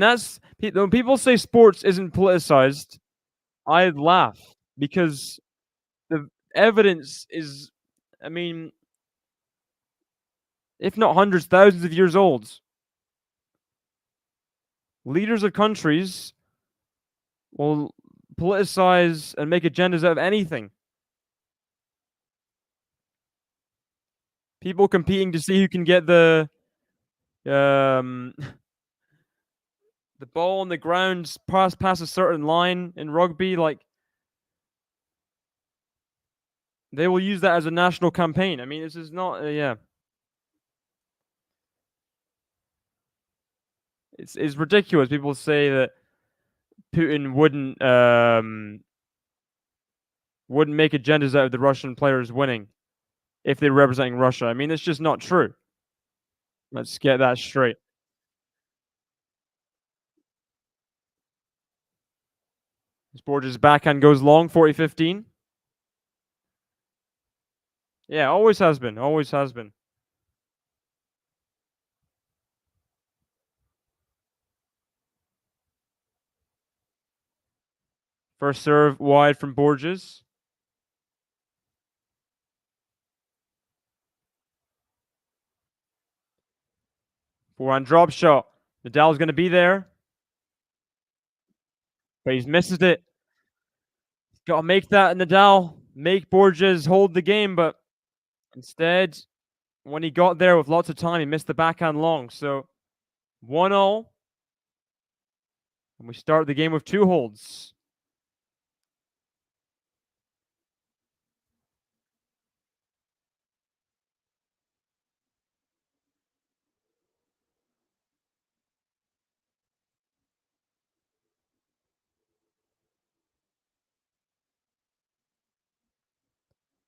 when people say sports isn't politicized, I laugh because the evidence is, I mean, if not hundreds, thousands of years old. Leaders of countries will politicize and make agendas out of anything. People competing to see who can get um the ball on the ground past a certain line in rugby, like they will use that as a national campaign. I mean, this is not, yeah. It's ridiculous. People say that Putin wouldn't make agendas out of the Russian players winning if they were representing Russia. I mean, it's just not true. Let's get that straight. Borges' backhand goes long, 40-15. Yeah, always has been. Always has been. First serve wide from Borges. Forehand drop shot. Nadal's going to be there, but he's misses it. Got to make that Nadal, make Borges hold the game, but instead, when he got there with lots of time, he missed the backhand long. So 1-0. And we start the game with 2 holds.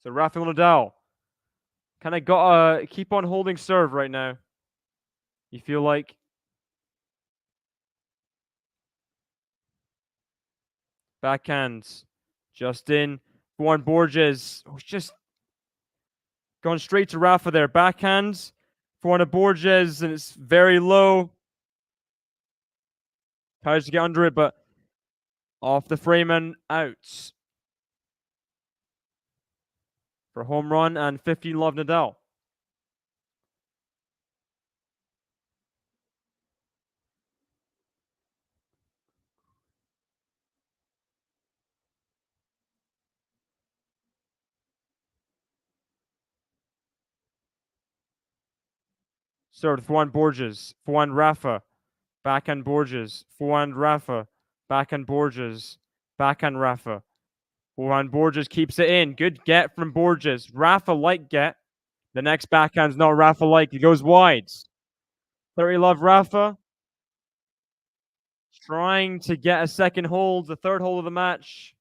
So Rafael Nadal Kind of gotta keep on holding serve right now. You feel like backhands. Just in. Juan Borges. Oh, just going straight to Rafa there. Backhands. For Borges, and it's very low. Tries to get under it, but off the frame and out. For home run and 15 love Nadal. Served Juan Borges. Juan Rafa. Backhand Borges. Juan Rafa. Backhand Borges. Backhand Rafa. Juan Borges keeps it in. Good get from Borges. Rafa like get. The next backhand's not Rafa like. He goes wide. 30 love Rafa. Trying to get a second hold, the third hold of the match.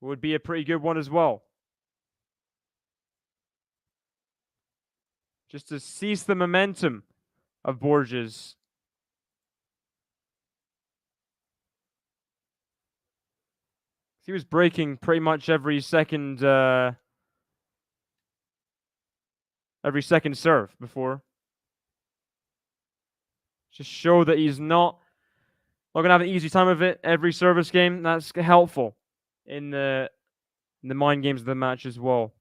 Would be a pretty good one as well. Just to cease the momentum of Borges. He was breaking pretty much every second serve before. Just show that he's not gonna have an easy time of it every service game. That's helpful in the mind games of the match as well.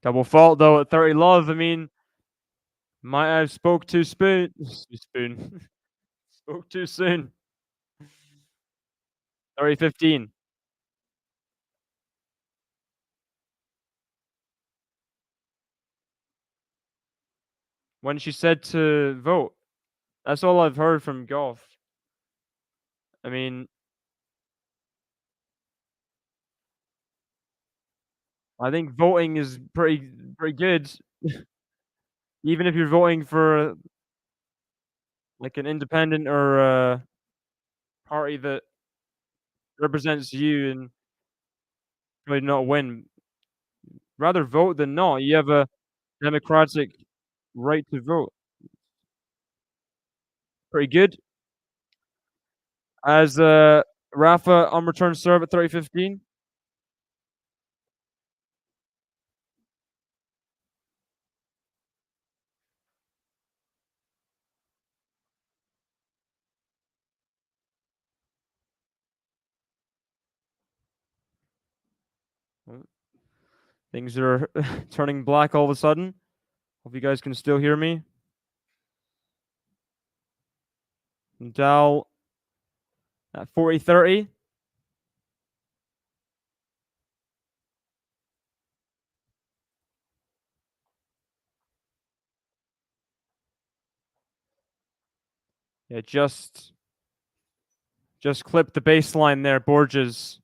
Double fault though at 30 love. I mean, might have spoke too spoon. Spoke too soon. 30-15. When she said to vote. That's all I've heard from golf. I mean, I think voting is pretty good. Even if you're voting for like an independent or a party that represents you and really not win. Rather vote than not. You have a democratic right to vote. Pretty good. As Rafa on return serve at 30-15. Things are turning black all of a sudden. Hope you guys can still hear me. Nadal at 40-30. Yeah, just clipped the baseline there, Borges.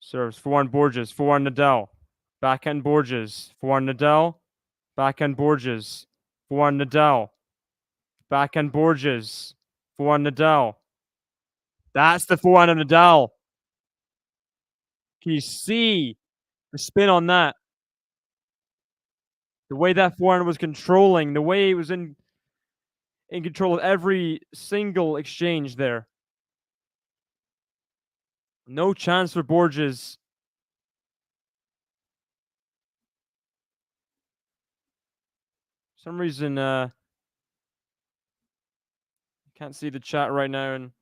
Serves for Borges, for Nadal. Backhand Borges, for Nadal. Backhand Borges, for Nadal. Backhand Borges, for Nadal. That's the forehand of Nadal. Can you see the spin on that? The way that forehand was controlling, the way it was in control of every single exchange there. No chance for Borges. For some reason, can't see the chat right now on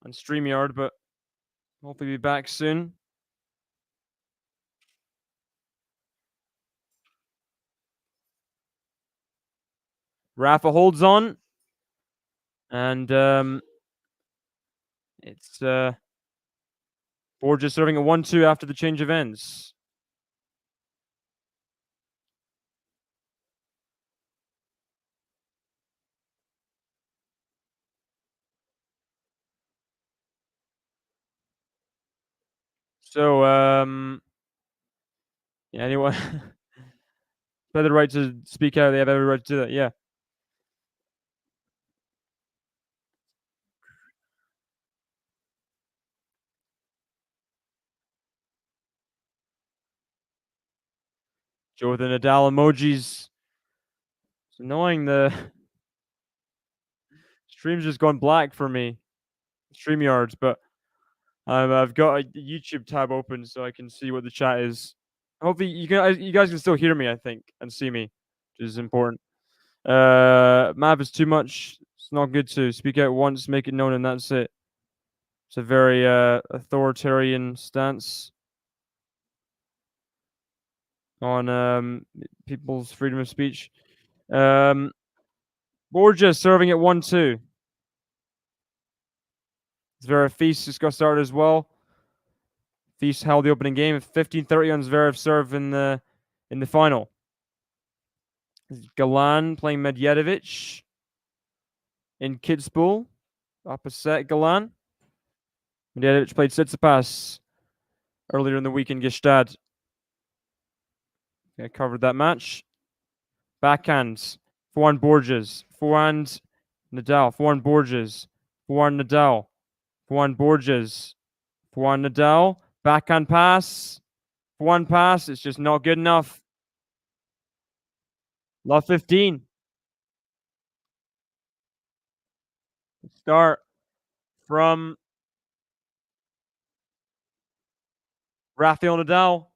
StreamYard, but hopefully be back soon. Rafa holds on. And it's Borges serving a 1-2 after the change of ends. So, yeah, anyone have the right to speak out. They have every right to do that. Yeah. Joe with the Nadal emojis. It's annoying. The stream's just gone black for me. StreamYards, but I've got a YouTube tab open so I can see what the chat is. Hopefully, you guys can still hear me, I think, and see me, which is important. Map is too much. It's not good to speak out once, make it known, and that's it. It's a very authoritarian stance on people's freedom of speech. Borges serving at 1-2. Zverev Feast just got started as well. Feast held the opening game. 15-30 on Zverev serve in the final. Galan playing Medvedev in Kitzbühel. Opposite Galan. Medvedev played Tsitsipas earlier in the week in Gstaad. I covered that match. Backhands. Forehand Borges. Forehand Nadal. Forehand Borges. Forehand Nadal. Forehand Borges. Forehand Nadal. Backhand pass. Forehand pass. It's just not good enough. Love 15. Start from Rafael Nadal.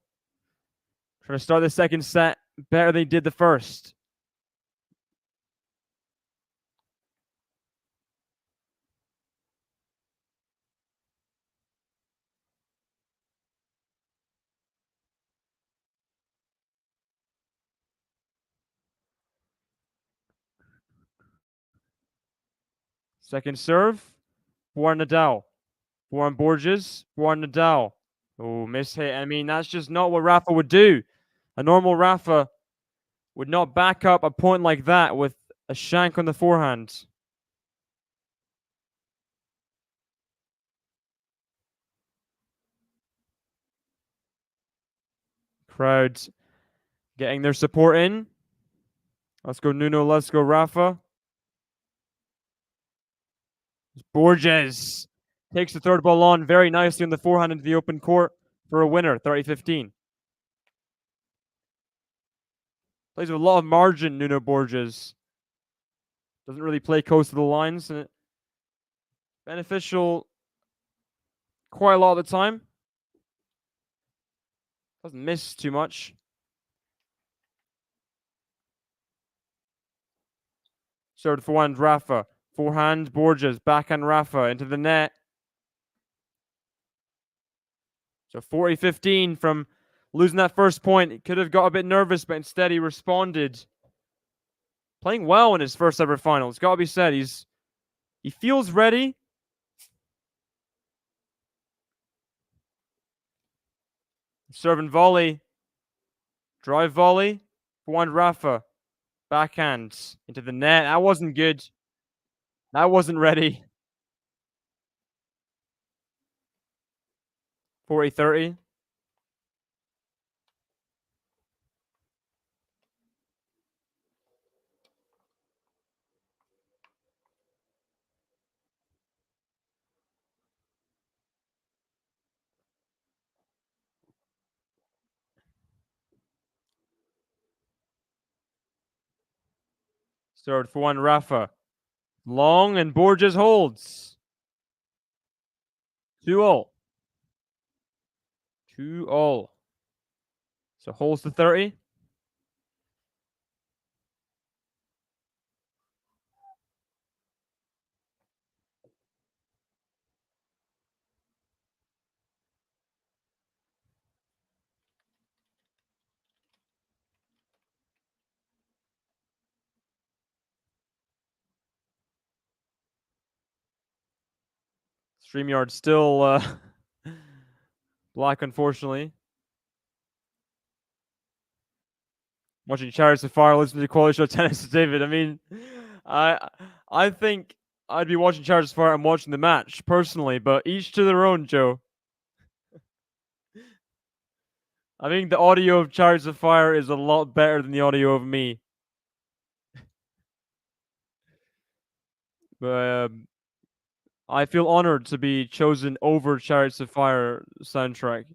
Trying to start the second set better than he did the first. Second serve. Forehand Nadal. Forehand Borges. Forehand Nadal. Oh, miss hit. I mean, that's just not what Rafa would do. A normal Rafa would not back up a point like that with a shank on the forehand. Crowd getting their support in. Let's go, Nuno. Let's go, Rafa. Borges takes the third ball on very nicely on the forehand into the open court for a winner, 30-15. Plays with a lot of margin, Nuno Borges. Doesn't really play close to the lines. And beneficial quite a lot of the time. Doesn't miss too much. Served forehand, Rafa. Forehand, Borges. Backhand, Rafa into the net. So 40-15 from losing that first point. He could have got a bit nervous, but instead he responded. Playing well in his first ever final. It's got to be said. He feels ready. Serve and volley. Drive volley. Forehand, Rafa. Backhand into the net. That wasn't good. That wasn't ready. 40-30. Served forehand, Rafa. Long and Borges holds. 2-all. 2-all. So holds to 30. StreamYard still black, unfortunately. Watching Chariots of Fire, listening to QualityShot Tennis to David. I mean, I think I'd be watching Chariots of Fire and watching the match personally, but each to their own, Joe. I think the audio of Chariots of Fire is a lot better than the audio of me. But I feel honored to be chosen over Chariots of Fire soundtrack.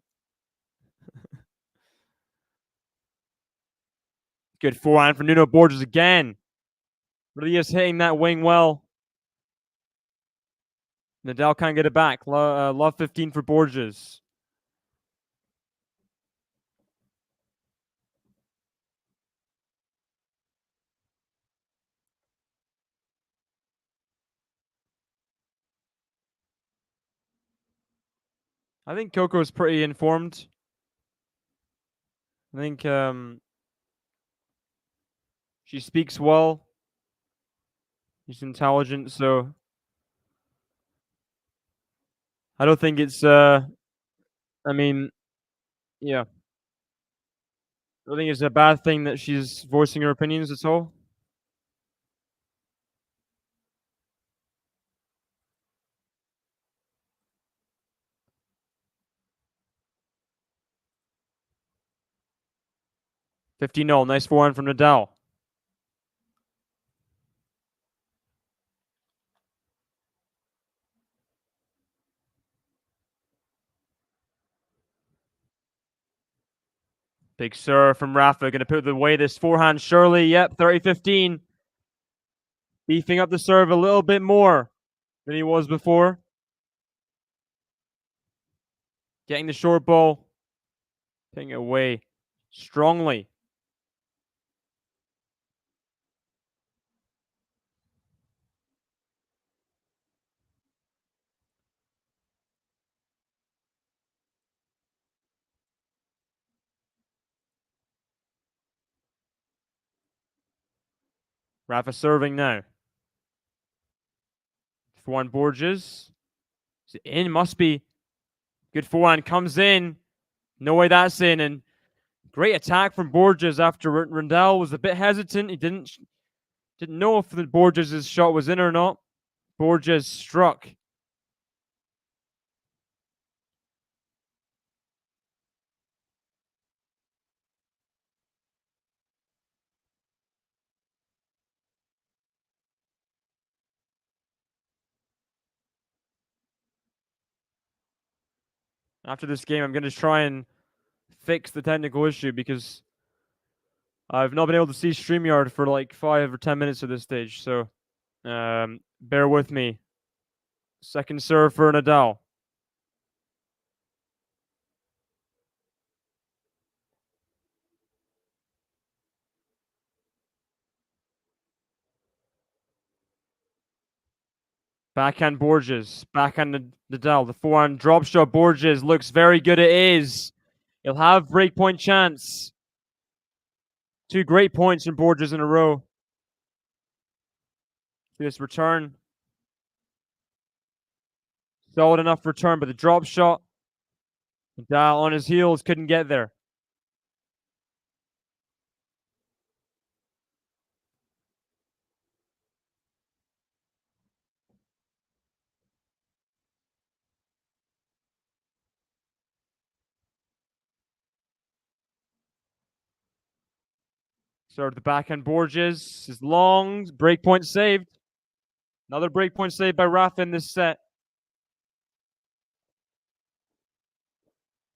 Good forehand for Nuno Borges again. Really is hitting that wing well. Nadal can't get it back. Love 15 for Borges. I think Coco's pretty informed. I think she speaks well. She's intelligent, so I don't think it's I mean, yeah. I don't think it's a bad thing that she's voicing her opinions at all. Fifteen 0 Nice forehand from Nadal. Big serve from Rafa. Going to put away this forehand surely. Yep, 30-15. Beefing up the serve a little bit more than he was before. Getting the short ball. Putting it away strongly. Rafa serving now. Forehand Borges. Is it in? Must be. Good forehand comes in. No way that's in. And great attack from Borges after Nadal was a bit hesitant. He didn't know if the Borges' shot was in or not. Borges struck. After this game, I'm going to try and fix the technical issue because I've not been able to see StreamYard for like 5 or 10 minutes at this stage. So bear with me. Second serve for Nadal. Backhand Borges. Backhand Nadal. The forehand drop shot Borges looks very good. It is. He'll have breakpoint chance. 2 great points from Borges in a row. This return. Solid enough return, but the drop shot. Nadal on his heels couldn't get there. Serve the backhand Borges is long. Breakpoint saved. Another breakpoint saved by Rafa in this set.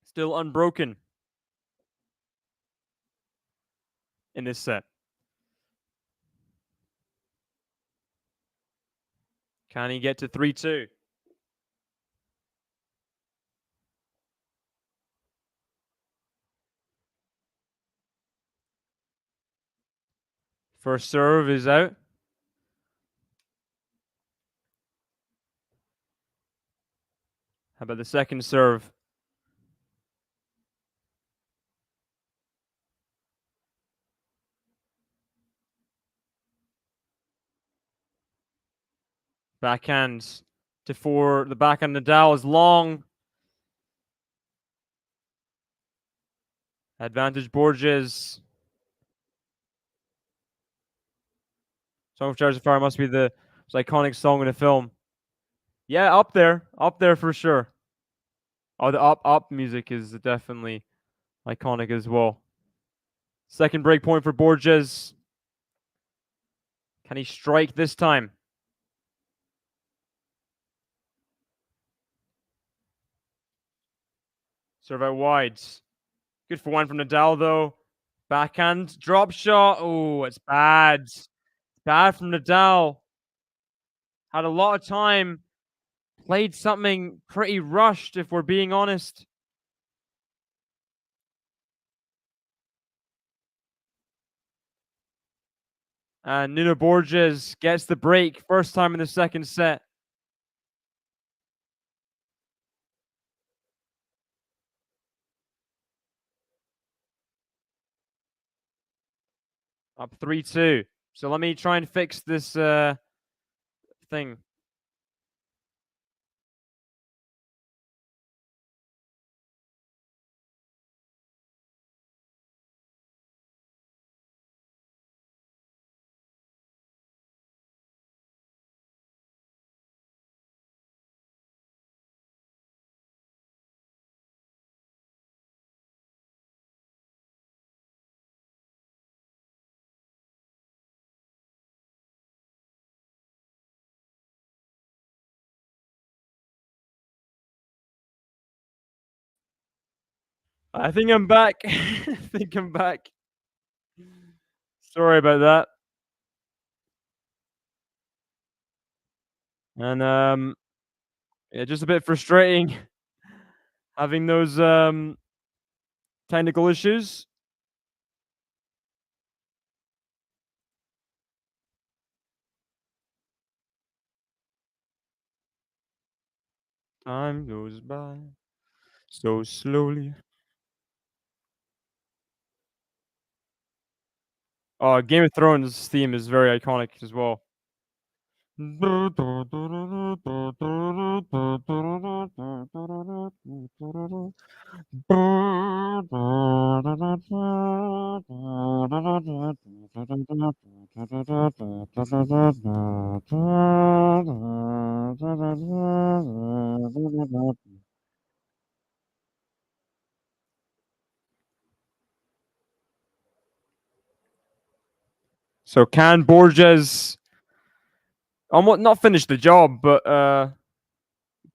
Still unbroken in this set. Can he get to 3-2? First serve is out. How about the second serve? Backhand to 4. The backhand Nadal is long. Advantage Borges. Song of Chariots of Fire must be the most iconic song in the film. Yeah, up there for sure. Oh, the up music is definitely iconic as well. Second break point for Borges. Can he strike this time? Serve out wide. Good for one from Nadal, though. Backhand drop shot. Oh, it's bad. It's bad from Nadal. Had a lot of time. Played something pretty rushed, if we're being honest. And Nuno Borges gets the break. First time in the second set. Up 3-2. So let me try and fix this thing. I think I'm back. I think I'm back. Sorry about that. And yeah, just a bit frustrating having those technical issues. Time goes by so slowly. Game of Thrones theme is very iconic as well. So can Borges almost not finish the job, but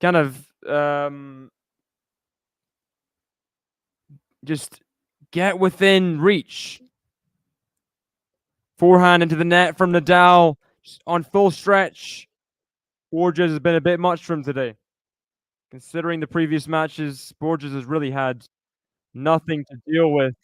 kind of just get within reach? Forehand into the net from Nadal on full stretch. Borges has been a bit much for him today. Considering the previous matches, Borges has really had nothing to deal with.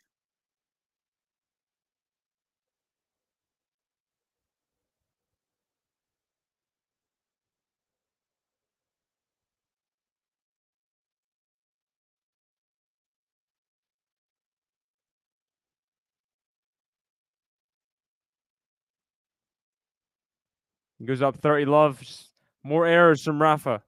He goes up 30 love. More errors from Rafa.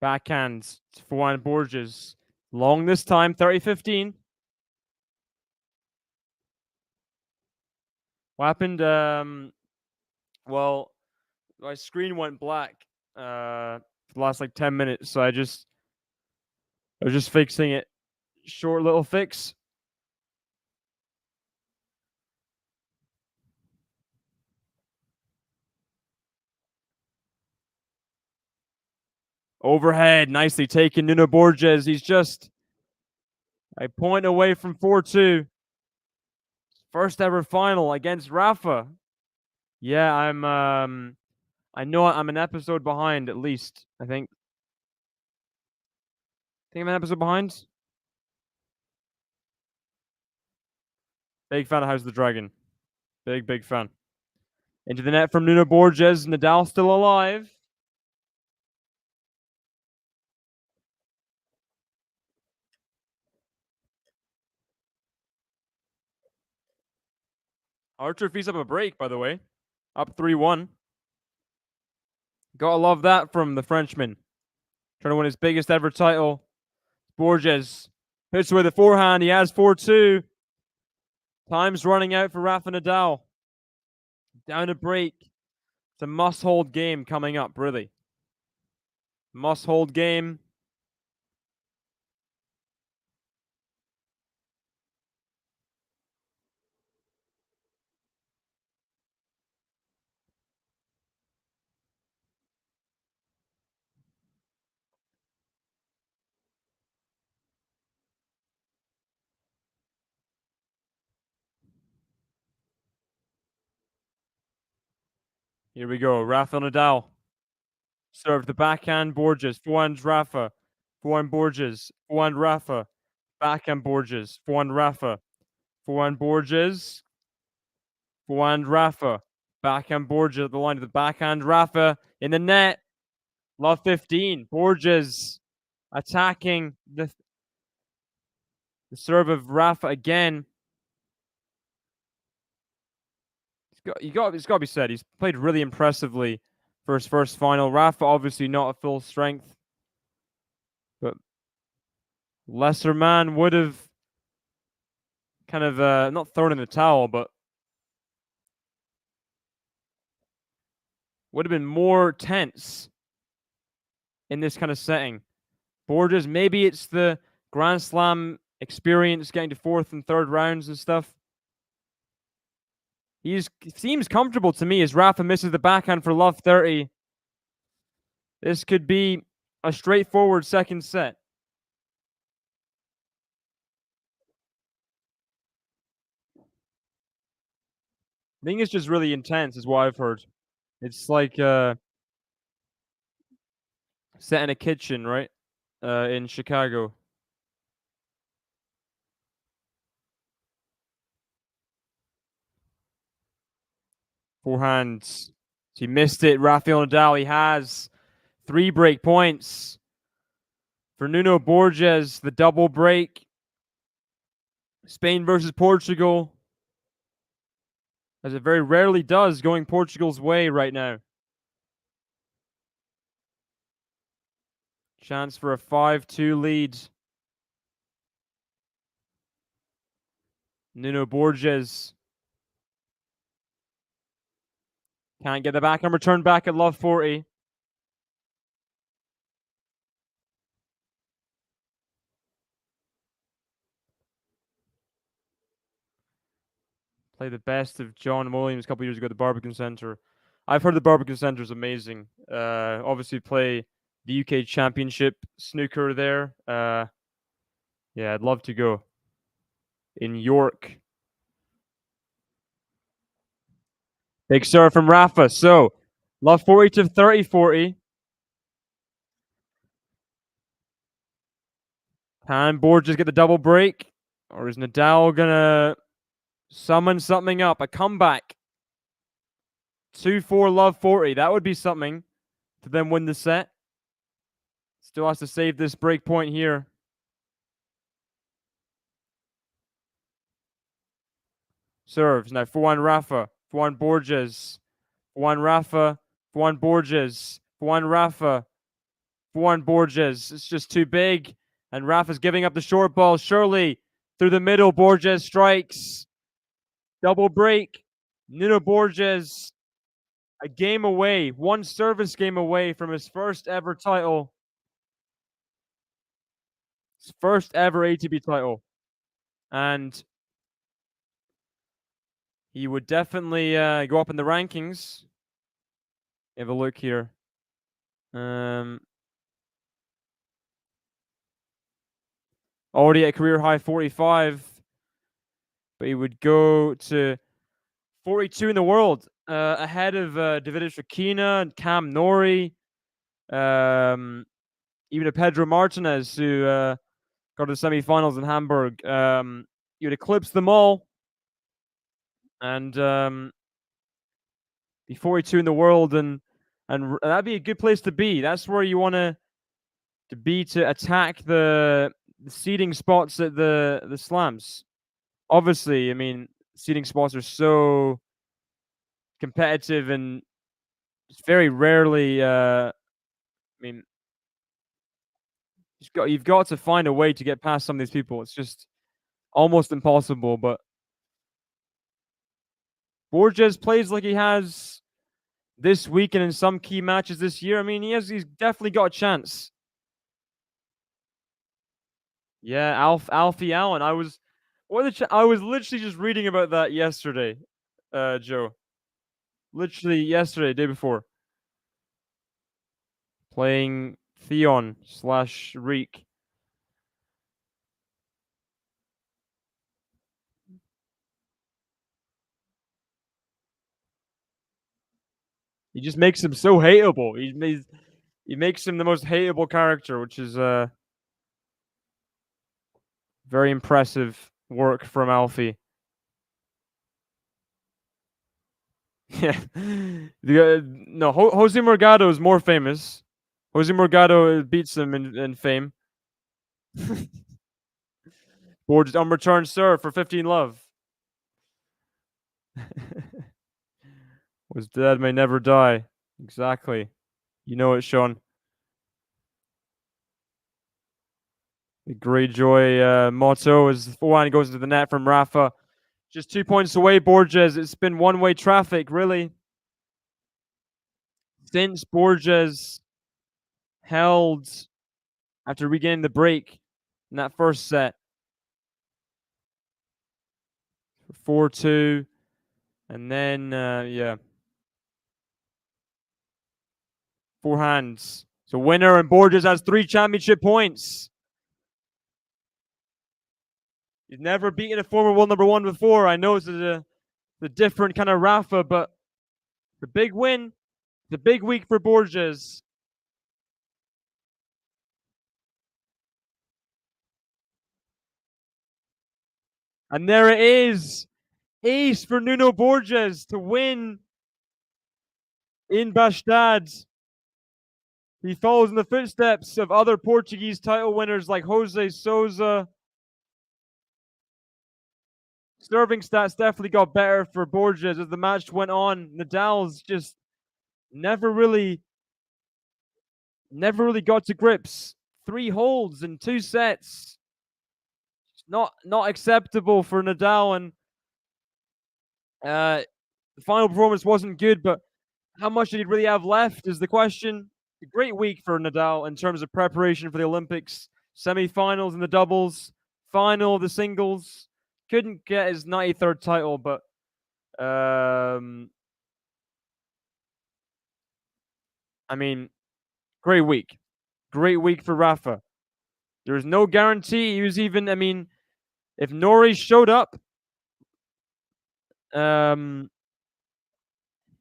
Backhand for one Borges. Long this time, 30-15. What happened? Well, my screen went black for the last like 10 minutes, so I was just fixing it. Short little fix. Overhead, nicely taken. Nuno Borges. He's just a point away from 4-2. First ever final against Rafa. Yeah, I know I'm an episode behind at least, I think. I'm an episode behind. Big fan of House of the Dragon. Big fan. Into the net from Nuno Borges. Nadal still alive. Archer fees up a break, by the way. Up 3-1. Gotta love that from the Frenchman. Trying to win his biggest ever title. Borges Hits with a forehand. He has 4-2. Time's running out for Rafa Nadal. Down a break. It's a must-hold game coming up, really. Must-hold game. Here we go. Rafael Nadal. Serve the backhand, Borges. Forehand, Rafa. Forehand, Borges. Forehand, Rafa. Backhand, Borges. Forehand, Rafa. Forehand, Borges. Forehand, Rafa. Backhand, Borges at the line of the backhand, Rafa in the net. Love 15. Borges attacking the serve of Rafa again. It's got to be said, he's played really impressively for his first final. Rafa obviously not at full strength, but lesser man would have kind of not thrown in the towel, but would have been more tense in this kind of setting. Borges, maybe it's the Grand Slam experience, getting to fourth and third rounds and stuff. He seems comfortable to me as Rafa misses the backhand for love 30. This could be a straightforward second set. I think it's just really intense, is what I've heard. It's like set in a kitchen, right? In Chicago. Forehands. He missed it. Rafael Nadal, he has 3 break points. For Nuno Borges, the double break. Spain versus Portugal. As it very rarely does, going Portugal's way right now. Chance for a 5-2 lead. Nuno Borges. Can't get the backhand return back at love 40. Play the best of John Williams a couple years ago at the Barbican Centre. I've heard the Barbican Centre is amazing. Obviously play the UK Championship snooker there. Yeah, I'd love to go. In York. Big serve from Rafa. So, love 40 to 30-40. Can Borges get the double break? Or is Nadal gonna summon something up? A comeback. 2-4 love 40. That would be something to then win the set. Still has to save this break point here. Serves. Now 4-1 Rafa. 4-1 Borges. 4-1 Rafa. 4-1 Borges. 4-1 Rafa. 4-1 Borges. It's just too big. And Rafa's giving up the short ball. Surely through the middle. Borges strikes. Double break. Nuno Borges. A game away. One service game away from his first ever title. His first ever ATP title. And he would definitely go up in the rankings. Have a look here. Already at career high 45, but he would go to 42 in the world, ahead of Davidovich Fokina and Cam Norrie, even a Pedro Martinez who got to the semifinals in Hamburg. He would eclipse them all, and be 42 in the world, and that'd be a good place to be. That's where you want to be to attack the seeding spots at the slams. Obviously, I mean, seeding spots are so competitive and it's very rarely, I mean, you've got to find a way to get past some of these people. It's just almost impossible. But Borges plays like he has this week and in some key matches this year. I mean, he's definitely got a chance. Yeah, Alfie Allen. I was literally just reading about that yesterday, Joe. Literally yesterday, day before. Playing Theon/Reek. He just makes him so hateable. He makes him the most hateable character, which is very impressive work from Alfie. Yeah. No, Jose Morgado is more famous. Jose Morgado beats him in fame. Borges on return serve for 15 love. Was dead may never die. Exactly. You know it, Sean. The Greyjoy motto is the forehand goes into the net from Rafa. Just 2 points away, Borges. It's been one-way traffic, really. Since Borges held after regaining the break in that first set. 4-2. And then, yeah. Forehands. So winner, and Borges has 3 championship points. He's never beaten a former world number 1 before. I know it's a different kind of Rafa, but the big win, the big week for Borges. And there it is. Ace for Nuno Borges to win in Bastad. He follows in the footsteps of other Portuguese title winners like Jose Sousa. Serving stats definitely got better for Borges as the match went on. Nadal's just never really got to grips. 3 holds in 2 sets. Not acceptable for Nadal, and the final performance wasn't good, but how much did he really have left is the question. A great week for Nadal in terms of preparation for the Olympics. Semi-finals in the doubles, final of the singles. Couldn't get his 93rd title, but I mean, great week. Great week for Rafa. There was no guarantee. He was even, I mean, if Nori showed up,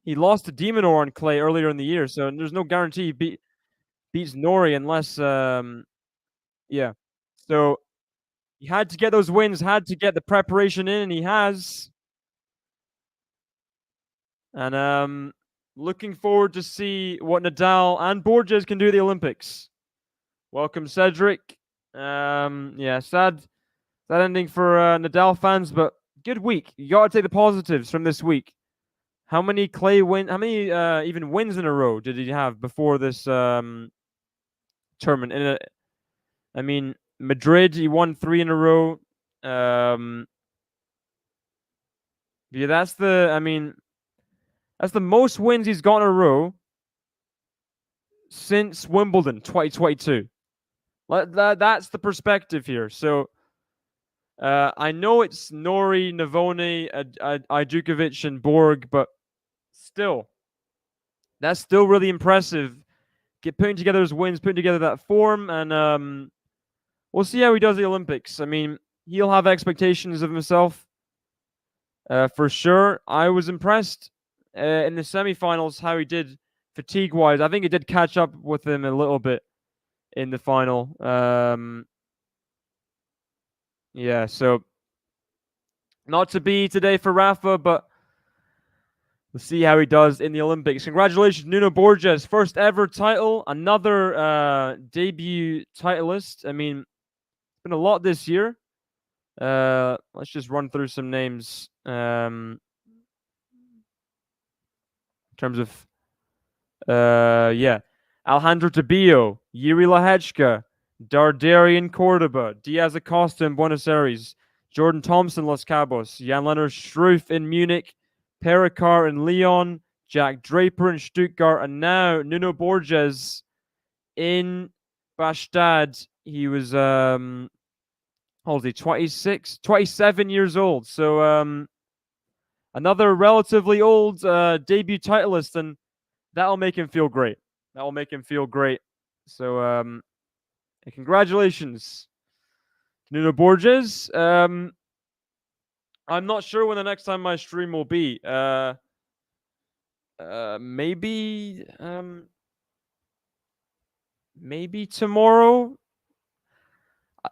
he lost to Demonor on clay earlier in the year, so there's no guarantee he beats Nori unless, yeah. So he had to get those wins, had to get the preparation in, and he has. And looking forward to see what Nadal and Borges can do at the Olympics. Welcome, Cedric. Yeah, sad ending for Nadal fans, but good week. You got to take the positives from this week. How many How many even wins in a row did he have before this tournament? I mean, Madrid, he won 3 in a row. Yeah, that's the most wins he's got in a row since Wimbledon 2022. That's the perspective here. So I know it's Nori, Navoni, Ajdukovic, and Borg, but still, that's still really impressive. Putting together his wins, putting together that form, and we'll see how he does at the Olympics. I mean, he'll have expectations of himself for sure. I was impressed in the semifinals how he did fatigue-wise. I think it did catch up with him a little bit in the final. Yeah, so not to be today for Rafa, but we'll see how he does in the Olympics. Congratulations, Nuno Borges, first ever title, another debut titleist. I mean, it's been a lot this year. Let's just run through some names in terms of yeah. Alejandro Tabillo, Yuri Lehechka, Dardarian Cordoba, Diaz Acosta in Buenos Aires, Jordan Thompson Los Cabos, Jan-Lennart Struff in Munich, Pericard in Lyon, Jack Draper in Stuttgart, and now Nuno Borges in Bastad. He was how old is he? 26, 27 years old. So another relatively old debut titleist, and that'll make him feel great. That'll make him feel great. So congratulations, Nuno Borges. I'm not sure when the next time my stream will be. Maybe tomorrow.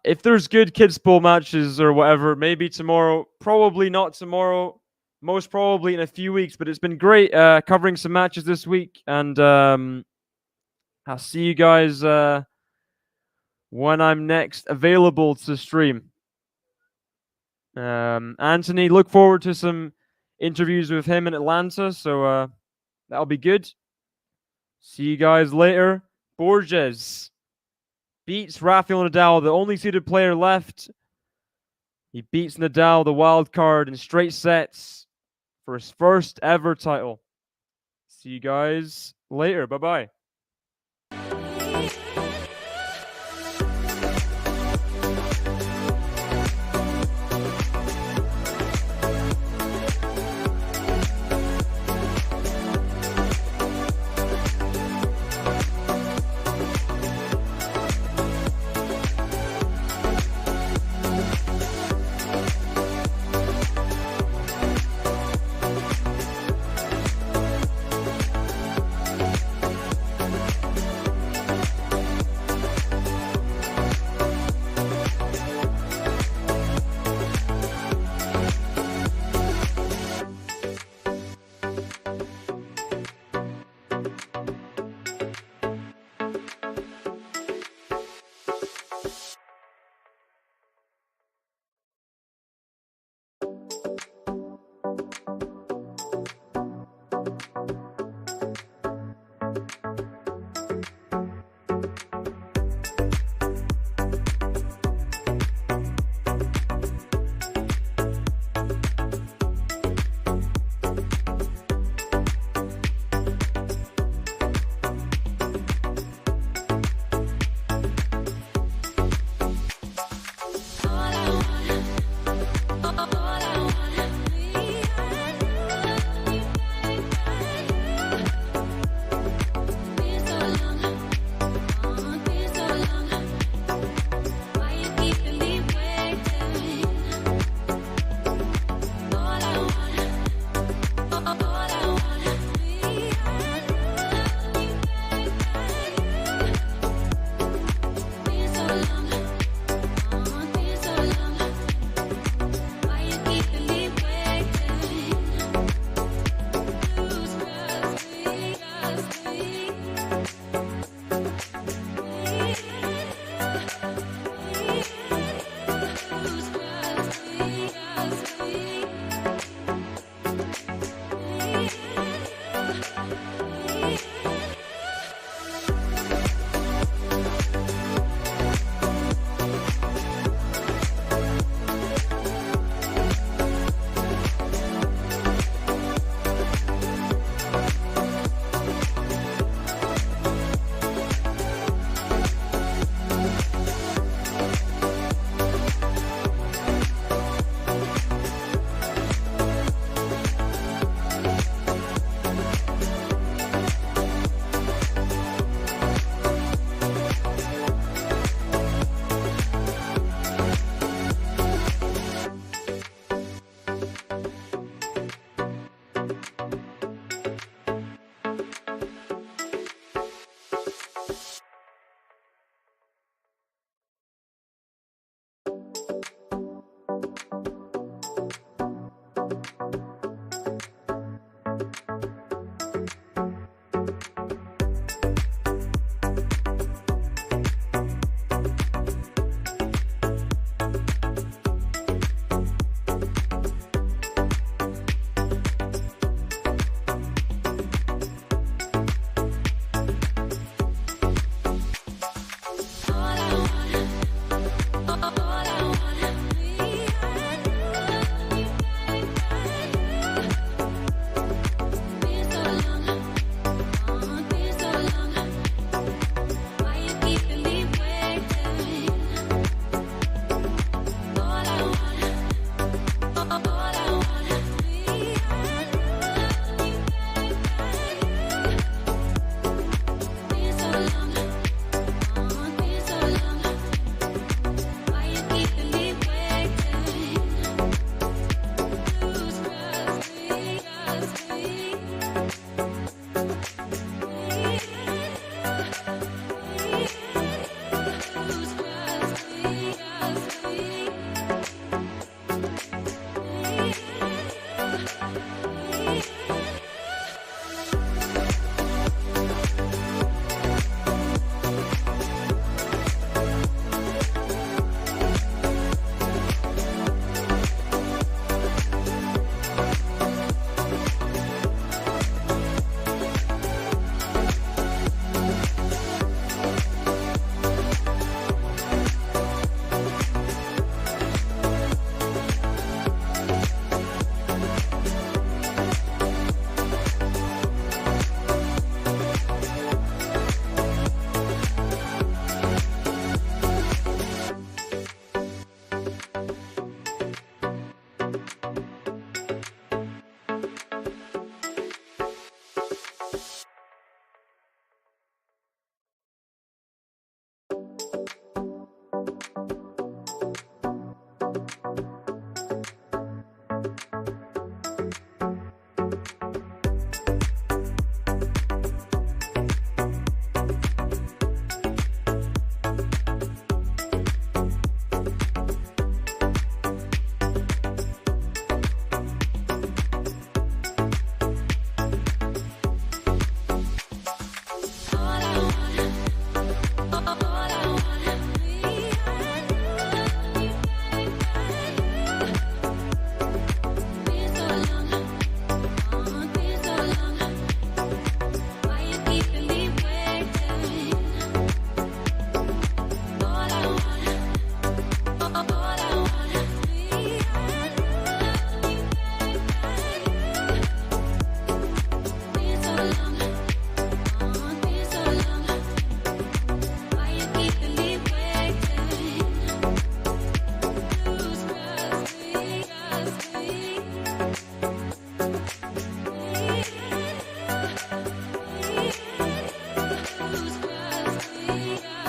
If there's good kids pool matches or whatever, maybe tomorrow. Probably not tomorrow. Most probably in a few weeks. But it's been great covering some matches this week, and I'll see you guys when I'm next available to stream. Anthony, look forward to some interviews with him in Atlanta, so that'll be good. See you guys later. Borges beats Rafael Nadal, the only seeded player left. He beats Nadal, the wild card, in straight sets for his first ever title. See you guys later. Bye-bye.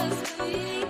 as we